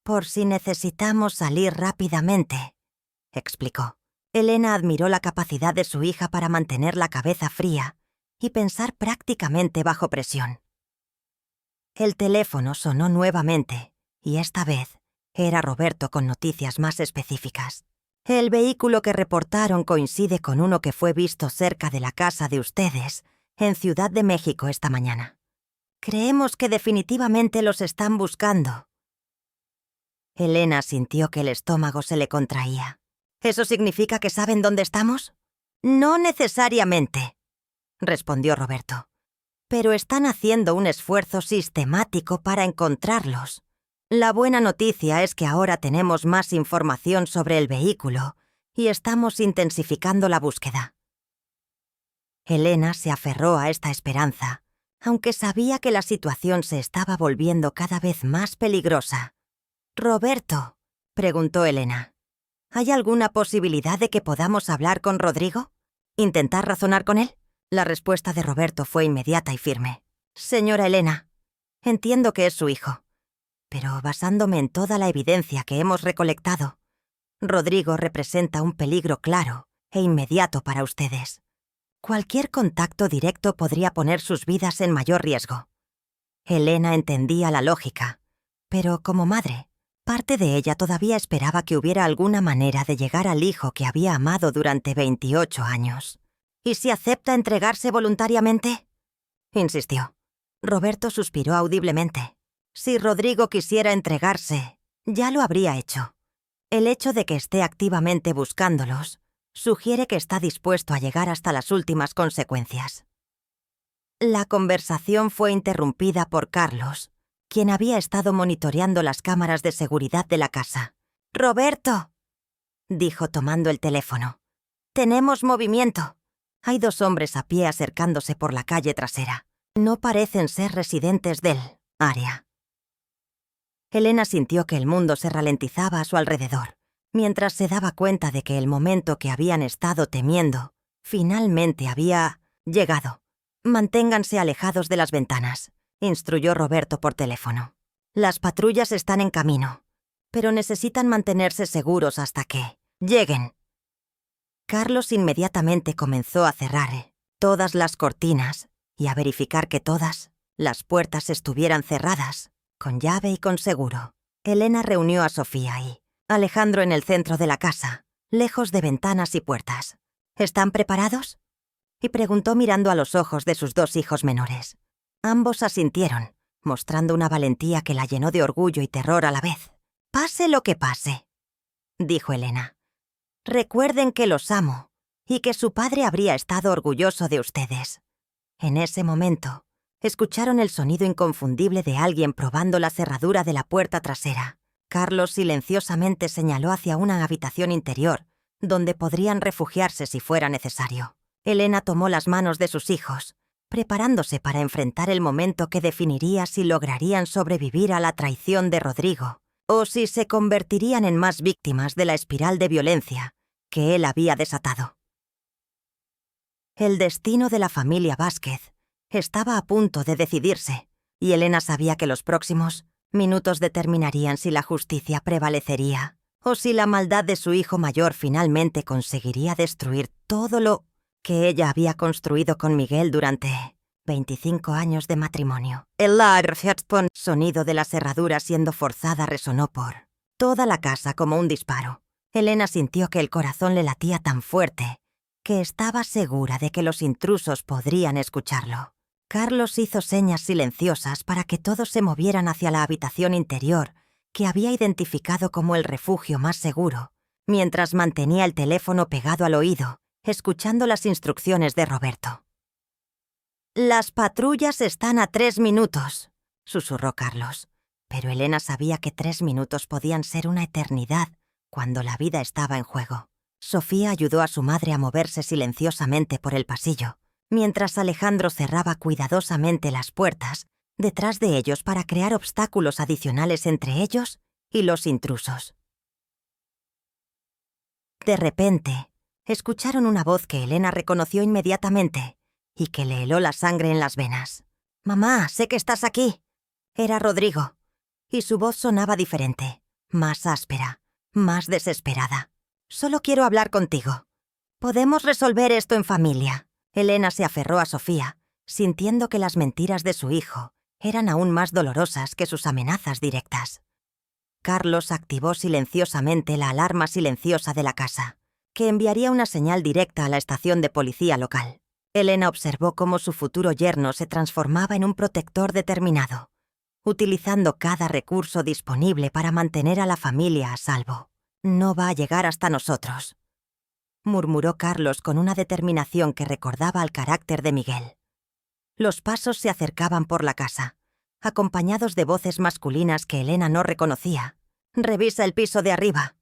por si necesitamos salir rápidamente, explicó. Elena admiró la capacidad de su hija para mantener la cabeza fría y pensar prácticamente bajo presión. El teléfono sonó nuevamente, y esta vez era Roberto con noticias más específicas. «El vehículo que reportaron coincide con uno que fue visto cerca de la casa de ustedes, en Ciudad de México esta mañana. Creemos que definitivamente los están buscando». Elena sintió que el estómago se le contraía. «¿Eso significa que saben dónde estamos?». «No necesariamente», respondió Roberto. «Pero están haciendo un esfuerzo sistemático para encontrarlos. La buena noticia es que ahora tenemos más información sobre el vehículo y estamos intensificando la búsqueda». Elena se aferró a esta esperanza, aunque sabía que la situación se estaba volviendo cada vez más peligrosa. «Roberto», preguntó Elena, «¿hay alguna posibilidad de que podamos hablar con Rodrigo? ¿Intentar razonar con él?». La respuesta de Roberto fue inmediata y firme. «Señora Elena, entiendo que es su hijo, pero basándome en toda la evidencia que hemos recolectado, Rodrigo representa un peligro claro e inmediato para ustedes. Cualquier contacto directo podría poner sus vidas en mayor riesgo». Elena entendía la lógica, pero como madre, parte de ella todavía esperaba que hubiera alguna manera de llegar al hijo que había amado durante 28 años. «¿Y si acepta entregarse voluntariamente?», insistió. Roberto suspiró audiblemente. Si Rodrigo quisiera entregarse, ya lo habría hecho. El hecho de que esté activamente buscándolos sugiere que está dispuesto a llegar hasta las últimas consecuencias. La conversación fue interrumpida por Carlos, quien había estado monitoreando las cámaras de seguridad de la casa. «¡Roberto!», dijo tomando el teléfono. «Tenemos movimiento». Hay 2 hombres a pie acercándose por la calle trasera. No parecen ser residentes del área. Elena sintió que el mundo se ralentizaba a su alrededor, mientras se daba cuenta de que el momento que habían estado temiendo finalmente había llegado. «Manténganse alejados de las ventanas», instruyó Roberto por teléfono. «Las patrullas están en camino, pero necesitan mantenerse seguros hasta que lleguen». Carlos inmediatamente comenzó a cerrar todas las cortinas y a verificar que todas las puertas estuvieran cerradas, con llave y con seguro. Elena reunió a Sofía y Alejandro en el centro de la casa, lejos de ventanas y puertas. «¿Están preparados?», y preguntó mirando a los ojos de sus 2 hijos menores. Ambos asintieron, mostrando una valentía que la llenó de orgullo y terror a la vez. «Pase lo que pase», dijo Elena. «Recuerden que los amo y que su padre habría estado orgulloso de ustedes». En ese momento, escucharon el sonido inconfundible de alguien probando la cerradura de la puerta trasera. Carlos silenciosamente señaló hacia una habitación interior, donde podrían refugiarse si fuera necesario. Elena tomó las manos de sus hijos, preparándose para enfrentar el momento que definiría si lograrían sobrevivir a la traición de Rodrigo, o si se convertirían en más víctimas de la espiral de violencia que él había desatado. El destino de la familia Vázquez estaba a punto de decidirse, y Elena sabía que los próximos minutos determinarían si la justicia prevalecería o si la maldad de su hijo mayor finalmente conseguiría destruir todo lo que ella había construido con Miguel durante 25 años de matrimonio. El sonido de la cerradura siendo forzada resonó por toda la casa como un disparo. Elena sintió que el corazón le latía tan fuerte que estaba segura de que los intrusos podrían escucharlo. Carlos hizo señas silenciosas para que todos se movieran hacia la habitación interior que había identificado como el refugio más seguro, mientras mantenía el teléfono pegado al oído, escuchando las instrucciones de Roberto. «Las patrullas están a 3 minutos», susurró Carlos, pero Elena sabía que 3 minutos podían ser una eternidad cuando la vida estaba en juego. Sofía ayudó a su madre a moverse silenciosamente por el pasillo, mientras Alejandro cerraba cuidadosamente las puertas detrás de ellos para crear obstáculos adicionales entre ellos y los intrusos. De repente, escucharon una voz que Elena reconoció inmediatamente y que le heló la sangre en las venas. «Mamá, sé que estás aquí». Era Rodrigo, y su voz sonaba diferente, más áspera, más desesperada. «Solo quiero hablar contigo. Podemos resolver esto en familia». Elena se aferró a Sofía, sintiendo que las mentiras de su hijo eran aún más dolorosas que sus amenazas directas. Carlos activó silenciosamente la alarma silenciosa de la casa, que enviaría una señal directa a la estación de policía local. Elena observó cómo su futuro yerno se transformaba en un protector determinado, utilizando cada recurso disponible para mantener a la familia a salvo. «No va a llegar hasta nosotros», murmuró Carlos con una determinación que recordaba al carácter de Miguel. Los pasos se acercaban por la casa, acompañados de voces masculinas que Elena no reconocía. «Revisa el piso de arriba».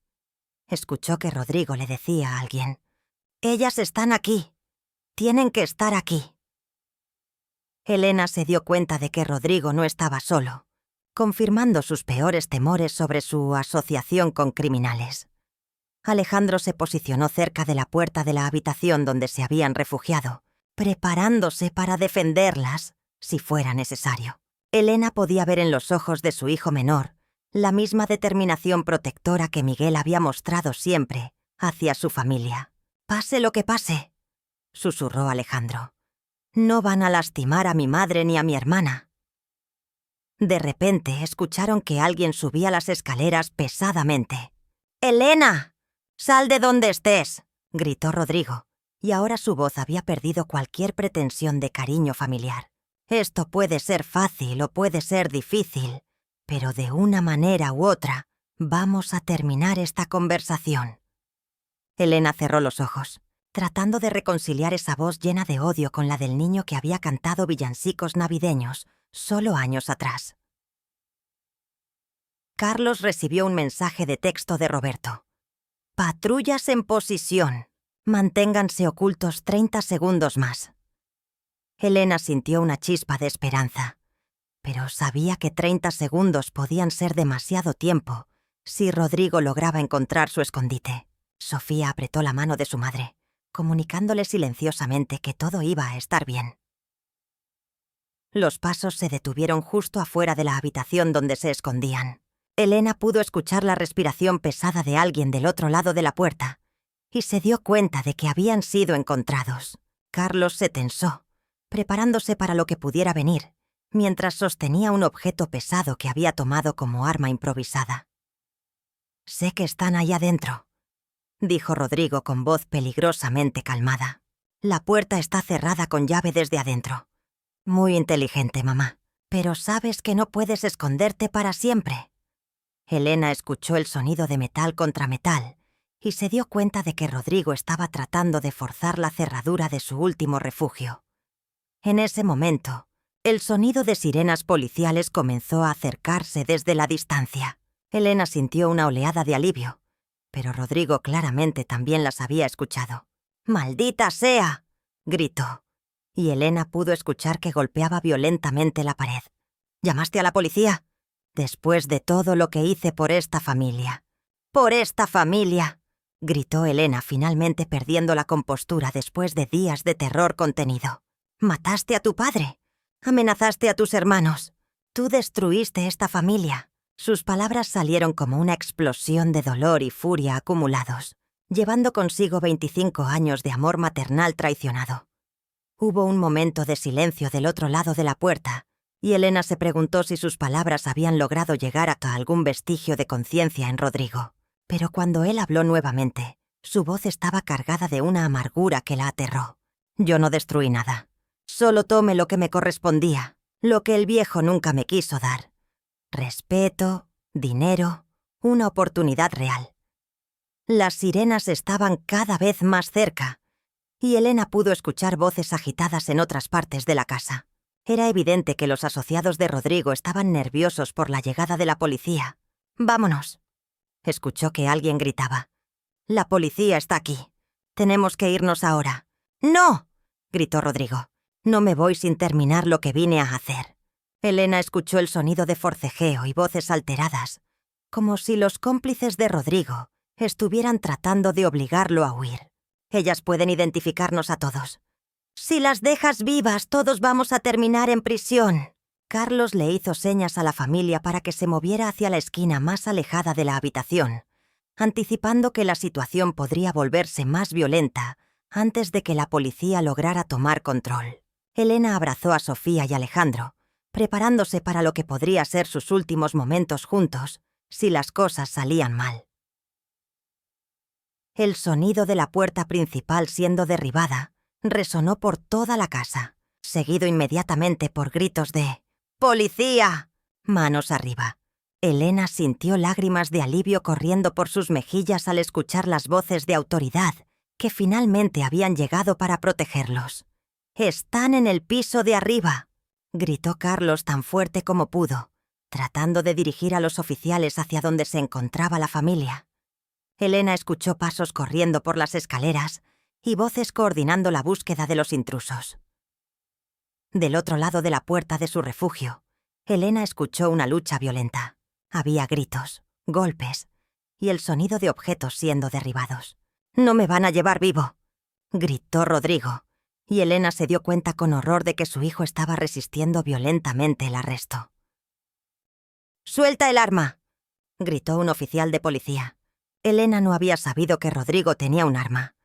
Escuchó que Rodrigo le decía a alguien: «Ellas están aquí. Tienen que estar aquí». Elena se dio cuenta de que Rodrigo no estaba solo, confirmando sus peores temores sobre su asociación con criminales. Alejandro se posicionó cerca de la puerta de la habitación donde se habían refugiado, preparándose para defenderlas si fuera necesario. Elena podía ver en los ojos de su hijo menor la misma determinación protectora que Miguel había mostrado siempre hacia su familia. «Pase lo que pase», susurró Alejandro. «No van a lastimar a mi madre ni a mi hermana». De repente escucharon que alguien subía las escaleras pesadamente. «¡Elena! ¡Sal de donde estés!», gritó Rodrigo, y ahora su voz había perdido cualquier pretensión de cariño familiar. «Esto puede ser fácil o puede ser difícil, pero de una manera u otra vamos a terminar esta conversación». Elena cerró los ojos, tratando de reconciliar esa voz llena de odio con la del niño que había cantado villancicos navideños solo años atrás. Carlos recibió un mensaje de texto de Roberto. Patrullas en posición. Manténganse ocultos 30 segundos más. Elena sintió una chispa de esperanza, pero sabía que 30 segundos podían ser demasiado tiempo si Rodrigo lograba encontrar su escondite. Sofía apretó la mano de su madre, comunicándole silenciosamente que todo iba a estar bien. Los pasos se detuvieron justo afuera de la habitación donde se escondían. Elena pudo escuchar la respiración pesada de alguien del otro lado de la puerta y se dio cuenta de que habían sido encontrados. Carlos se tensó, preparándose para lo que pudiera venir, mientras sostenía un objeto pesado que había tomado como arma improvisada. «Sé que están allá adentro», dijo Rodrigo con voz peligrosamente calmada. «La puerta está cerrada con llave desde adentro». «Muy inteligente, mamá. Pero sabes que no puedes esconderte para siempre». Elena escuchó el sonido de metal contra metal y se dio cuenta de que Rodrigo estaba tratando de forzar la cerradura de su último refugio. En ese momento, el sonido de sirenas policiales comenzó a acercarse desde la distancia. Elena sintió una oleada de alivio, pero Rodrigo claramente también las había escuchado. «¡Maldita sea!», gritó, y Elena pudo escuchar que golpeaba violentamente la pared. «¿Llamaste a la policía?» «Después de todo lo que hice por esta familia». «¡Por esta familia!», gritó Elena, finalmente perdiendo la compostura después de días de terror contenido. «Mataste a tu padre. Amenazaste a tus hermanos. Tú destruiste esta familia». Sus palabras salieron como una explosión de dolor y furia acumulados, llevando consigo 25 años de amor maternal traicionado. Hubo un momento de silencio del otro lado de la puerta, y Elena se preguntó si sus palabras habían logrado llegar a algún vestigio de conciencia en Rodrigo. Pero cuando él habló nuevamente, su voz estaba cargada de una amargura que la aterró. «Yo no destruí nada. Solo tomé lo que me correspondía, lo que el viejo nunca me quiso dar. Respeto, dinero, una oportunidad real». Las sirenas estaban cada vez más cerca, y Elena pudo escuchar voces agitadas en otras partes de la casa. Era evidente que los asociados de Rodrigo estaban nerviosos por la llegada de la policía. «Vámonos», escuchó que alguien gritaba. «La policía está aquí. Tenemos que irnos ahora». «¡No!», gritó Rodrigo. «No me voy sin terminar lo que vine a hacer». Elena escuchó el sonido de forcejeo y voces alteradas, como si los cómplices de Rodrigo estuvieran tratando de obligarlo a huir. «Ellas pueden identificarnos a todos. Si las dejas vivas, todos vamos a terminar en prisión». Carlos le hizo señas a la familia para que se moviera hacia la esquina más alejada de la habitación, anticipando que la situación podría volverse más violenta antes de que la policía lograra tomar control. Elena abrazó a Sofía y Alejandro, preparándose para lo que podría ser sus últimos momentos juntos si las cosas salían mal. El sonido de la puerta principal siendo derribada resonó por toda la casa, seguido inmediatamente por gritos de «¡Policía!». Manos arriba. Elena sintió lágrimas de alivio corriendo por sus mejillas al escuchar las voces de autoridad que finalmente habían llegado para protegerlos. «¡Están en el piso de arriba!», gritó Carlos tan fuerte como pudo, tratando de dirigir a los oficiales hacia donde se encontraba la familia. Elena escuchó pasos corriendo por las escaleras y voces coordinando la búsqueda de los intrusos. Del otro lado de la puerta de su refugio, Elena escuchó una lucha violenta. Había gritos, golpes y el sonido de objetos siendo derribados. «¡No me van a llevar vivo!», gritó Rodrigo, y Elena se dio cuenta con horror de que su hijo estaba resistiendo violentamente el arresto. «¡Suelta el arma!», gritó un oficial de policía. Elena no había sabido que Rodrigo tenía un arma,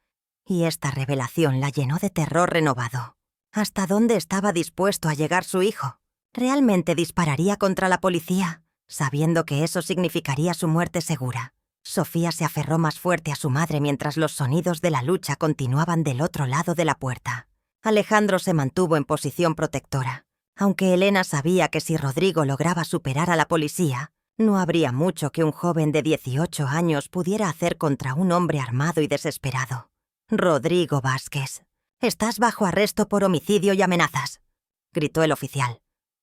y esta revelación la llenó de terror renovado. ¿Hasta dónde estaba dispuesto a llegar su hijo? ¿Realmente dispararía contra la policía, sabiendo que eso significaría su muerte segura? Sofía se aferró más fuerte a su madre mientras los sonidos de la lucha continuaban del otro lado de la puerta. Alejandro se mantuvo en posición protectora, aunque Elena sabía que si Rodrigo lograba superar a la policía, no habría mucho que un joven de 18 años pudiera hacer contra un hombre armado y desesperado. «Rodrigo Vázquez, estás bajo arresto por homicidio y amenazas», gritó el oficial.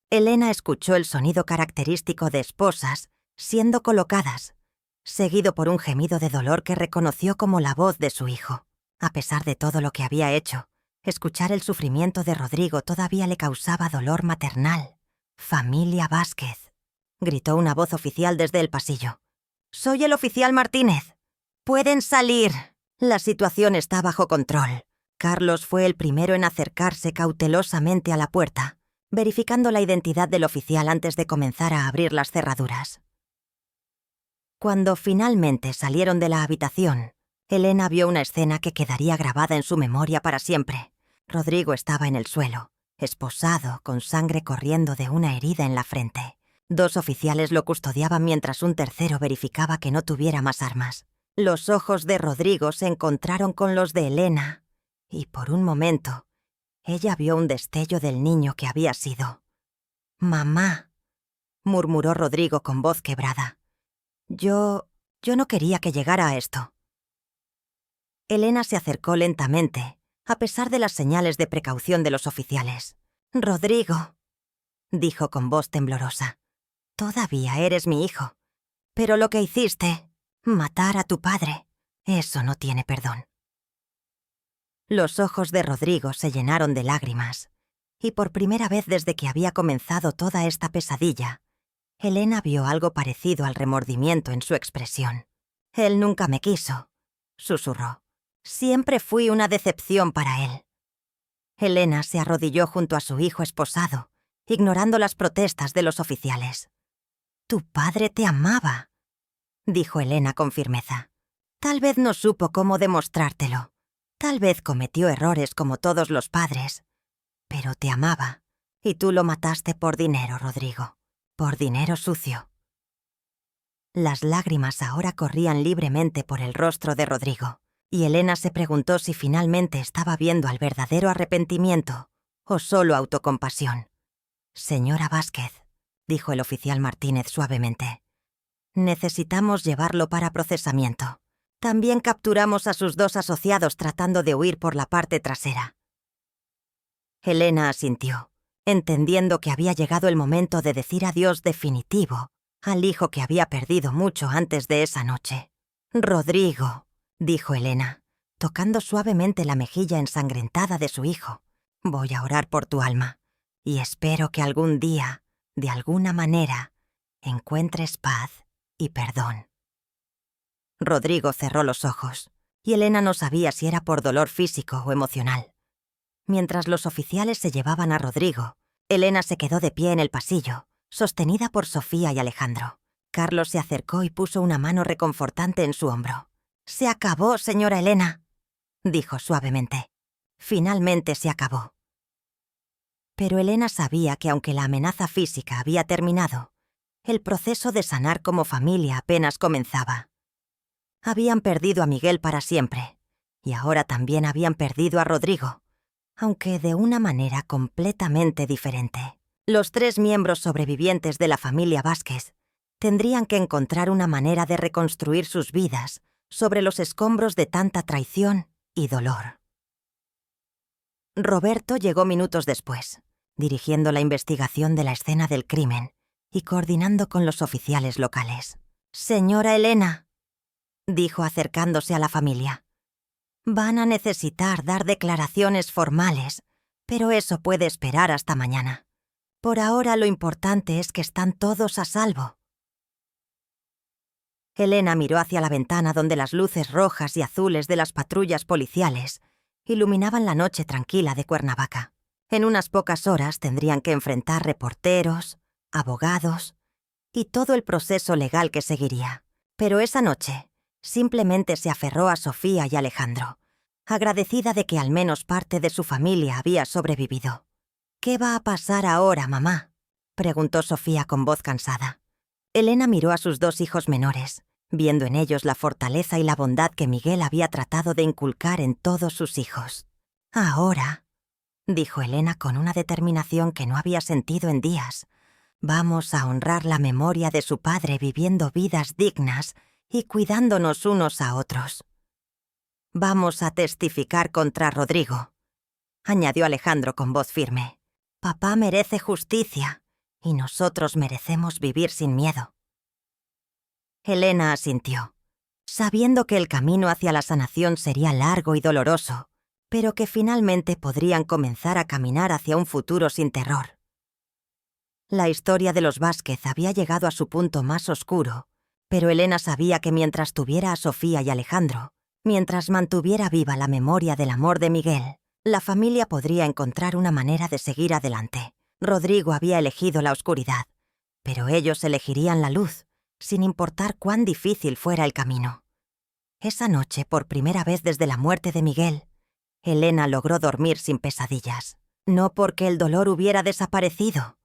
Elena escuchó el sonido característico de esposas siendo colocadas, seguido por un gemido de dolor que reconoció como la voz de su hijo. A pesar de todo lo que había hecho, escuchar el sufrimiento de Rodrigo todavía le causaba dolor maternal. «Familia Vázquez», gritó una voz oficial desde el pasillo. «Soy el oficial Martínez. ¡Pueden salir!». La situación está bajo control. Carlos fue el primero en acercarse cautelosamente a la puerta, verificando la identidad del oficial antes de comenzar a abrir las cerraduras. Cuando finalmente salieron de la habitación, Elena vio una escena que quedaría grabada en su memoria para siempre. Rodrigo estaba en el suelo, esposado, con sangre corriendo de una herida en la frente. 2 oficiales lo custodiaban mientras un tercero verificaba que no tuviera más armas. Los ojos de Rodrigo se encontraron con los de Elena, y por un momento, ella vio un destello del niño que había sido. «Mamá», murmuró Rodrigo con voz quebrada. Yo no quería que llegara a esto». Elena se acercó lentamente, a pesar de las señales de precaución de los oficiales. «Rodrigo», dijo con voz temblorosa, «todavía eres mi hijo. Pero lo que hiciste, matar a tu padre, eso no tiene perdón». Los ojos de Rodrigo se llenaron de lágrimas, y por primera vez desde que había comenzado toda esta pesadilla, Elena vio algo parecido al remordimiento en su expresión. «Él nunca me quiso», susurró. «Siempre fui una decepción para él». Elena se arrodilló junto a su hijo esposado, ignorando las protestas de los oficiales. «Tu padre te amaba», dijo Elena con firmeza. «Tal vez no supo cómo demostrártelo. Tal vez cometió errores como todos los padres. Pero te amaba, y tú lo mataste por dinero, Rodrigo. Por dinero sucio». Las lágrimas ahora corrían libremente por el rostro de Rodrigo, y Elena se preguntó si finalmente estaba viendo al verdadero arrepentimiento o solo autocompasión. «Señora Vázquez», dijo el oficial Martínez suavemente, «necesitamos llevarlo para procesamiento. También capturamos a sus 2 asociados tratando de huir por la parte trasera». Elena asintió, entendiendo que había llegado el momento de decir adiós definitivo al hijo que había perdido mucho antes de esa noche. «Rodrigo», dijo Elena, tocando suavemente la mejilla ensangrentada de su hijo, «voy a orar por tu alma, y espero que algún día, de alguna manera, encuentres paz y perdón». Rodrigo cerró los ojos, y Elena no sabía si era por dolor físico o emocional. Mientras los oficiales se llevaban a Rodrigo, Elena se quedó de pie en el pasillo, sostenida por Sofía y Alejandro. Carlos se acercó y puso una mano reconfortante en su hombro. «Se acabó, señora Elena», dijo suavemente. «Finalmente se acabó». Pero Elena sabía que aunque la amenaza física había terminado, el proceso de sanar como familia apenas comenzaba. Habían perdido a Miguel para siempre, y ahora también habían perdido a Rodrigo, aunque de una manera completamente diferente. Los 3 miembros sobrevivientes de la familia Vázquez tendrían que encontrar una manera de reconstruir sus vidas sobre los escombros de tanta traición y dolor. Roberto llegó minutos después, dirigiendo la investigación de la escena del crimen y coordinando con los oficiales locales. «Señora Elena», dijo acercándose a la familia, «van a necesitar dar declaraciones formales, pero eso puede esperar hasta mañana. Por ahora lo importante es que están todos a salvo». Elena miró hacia la ventana donde las luces rojas y azules de las patrullas policiales iluminaban la noche tranquila de Cuernavaca. En unas pocas horas tendrían que enfrentar reporteros, abogados y todo el proceso legal que seguiría. Pero esa noche simplemente se aferró a Sofía y Alejandro, agradecida de que al menos parte de su familia había sobrevivido. «¿Qué va a pasar ahora, mamá?», preguntó Sofía con voz cansada. Elena miró a sus 2 hijos menores, viendo en ellos la fortaleza y la bondad que Miguel había tratado de inculcar en todos sus hijos. «Ahora», dijo Elena con una determinación que no había sentido en días, «vamos a honrar la memoria de su padre viviendo vidas dignas y cuidándonos unos a otros. Vamos a testificar contra Rodrigo», añadió Alejandro con voz firme. «Papá merece justicia, y nosotros merecemos vivir sin miedo». Elena asintió, sabiendo que el camino hacia la sanación sería largo y doloroso, pero que finalmente podrían comenzar a caminar hacia un futuro sin terror. La historia de los Vázquez había llegado a su punto más oscuro, pero Elena sabía que mientras tuviera a Sofía y Alejandro, mientras mantuviera viva la memoria del amor de Miguel, la familia podría encontrar una manera de seguir adelante. Rodrigo había elegido la oscuridad, pero ellos elegirían la luz, sin importar cuán difícil fuera el camino. Esa noche, por primera vez desde la muerte de Miguel, Elena logró dormir sin pesadillas. No porque el dolor hubiera desaparecido,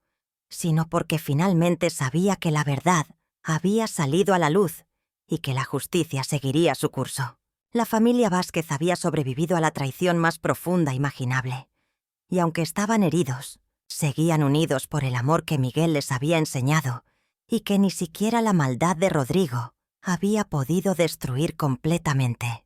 sino porque finalmente sabía que la verdad había salido a la luz y que la justicia seguiría su curso. La familia Vázquez había sobrevivido a la traición más profunda imaginable, y aunque estaban heridos, seguían unidos por el amor que Miguel les había enseñado y que ni siquiera la maldad de Rodrigo había podido destruir completamente.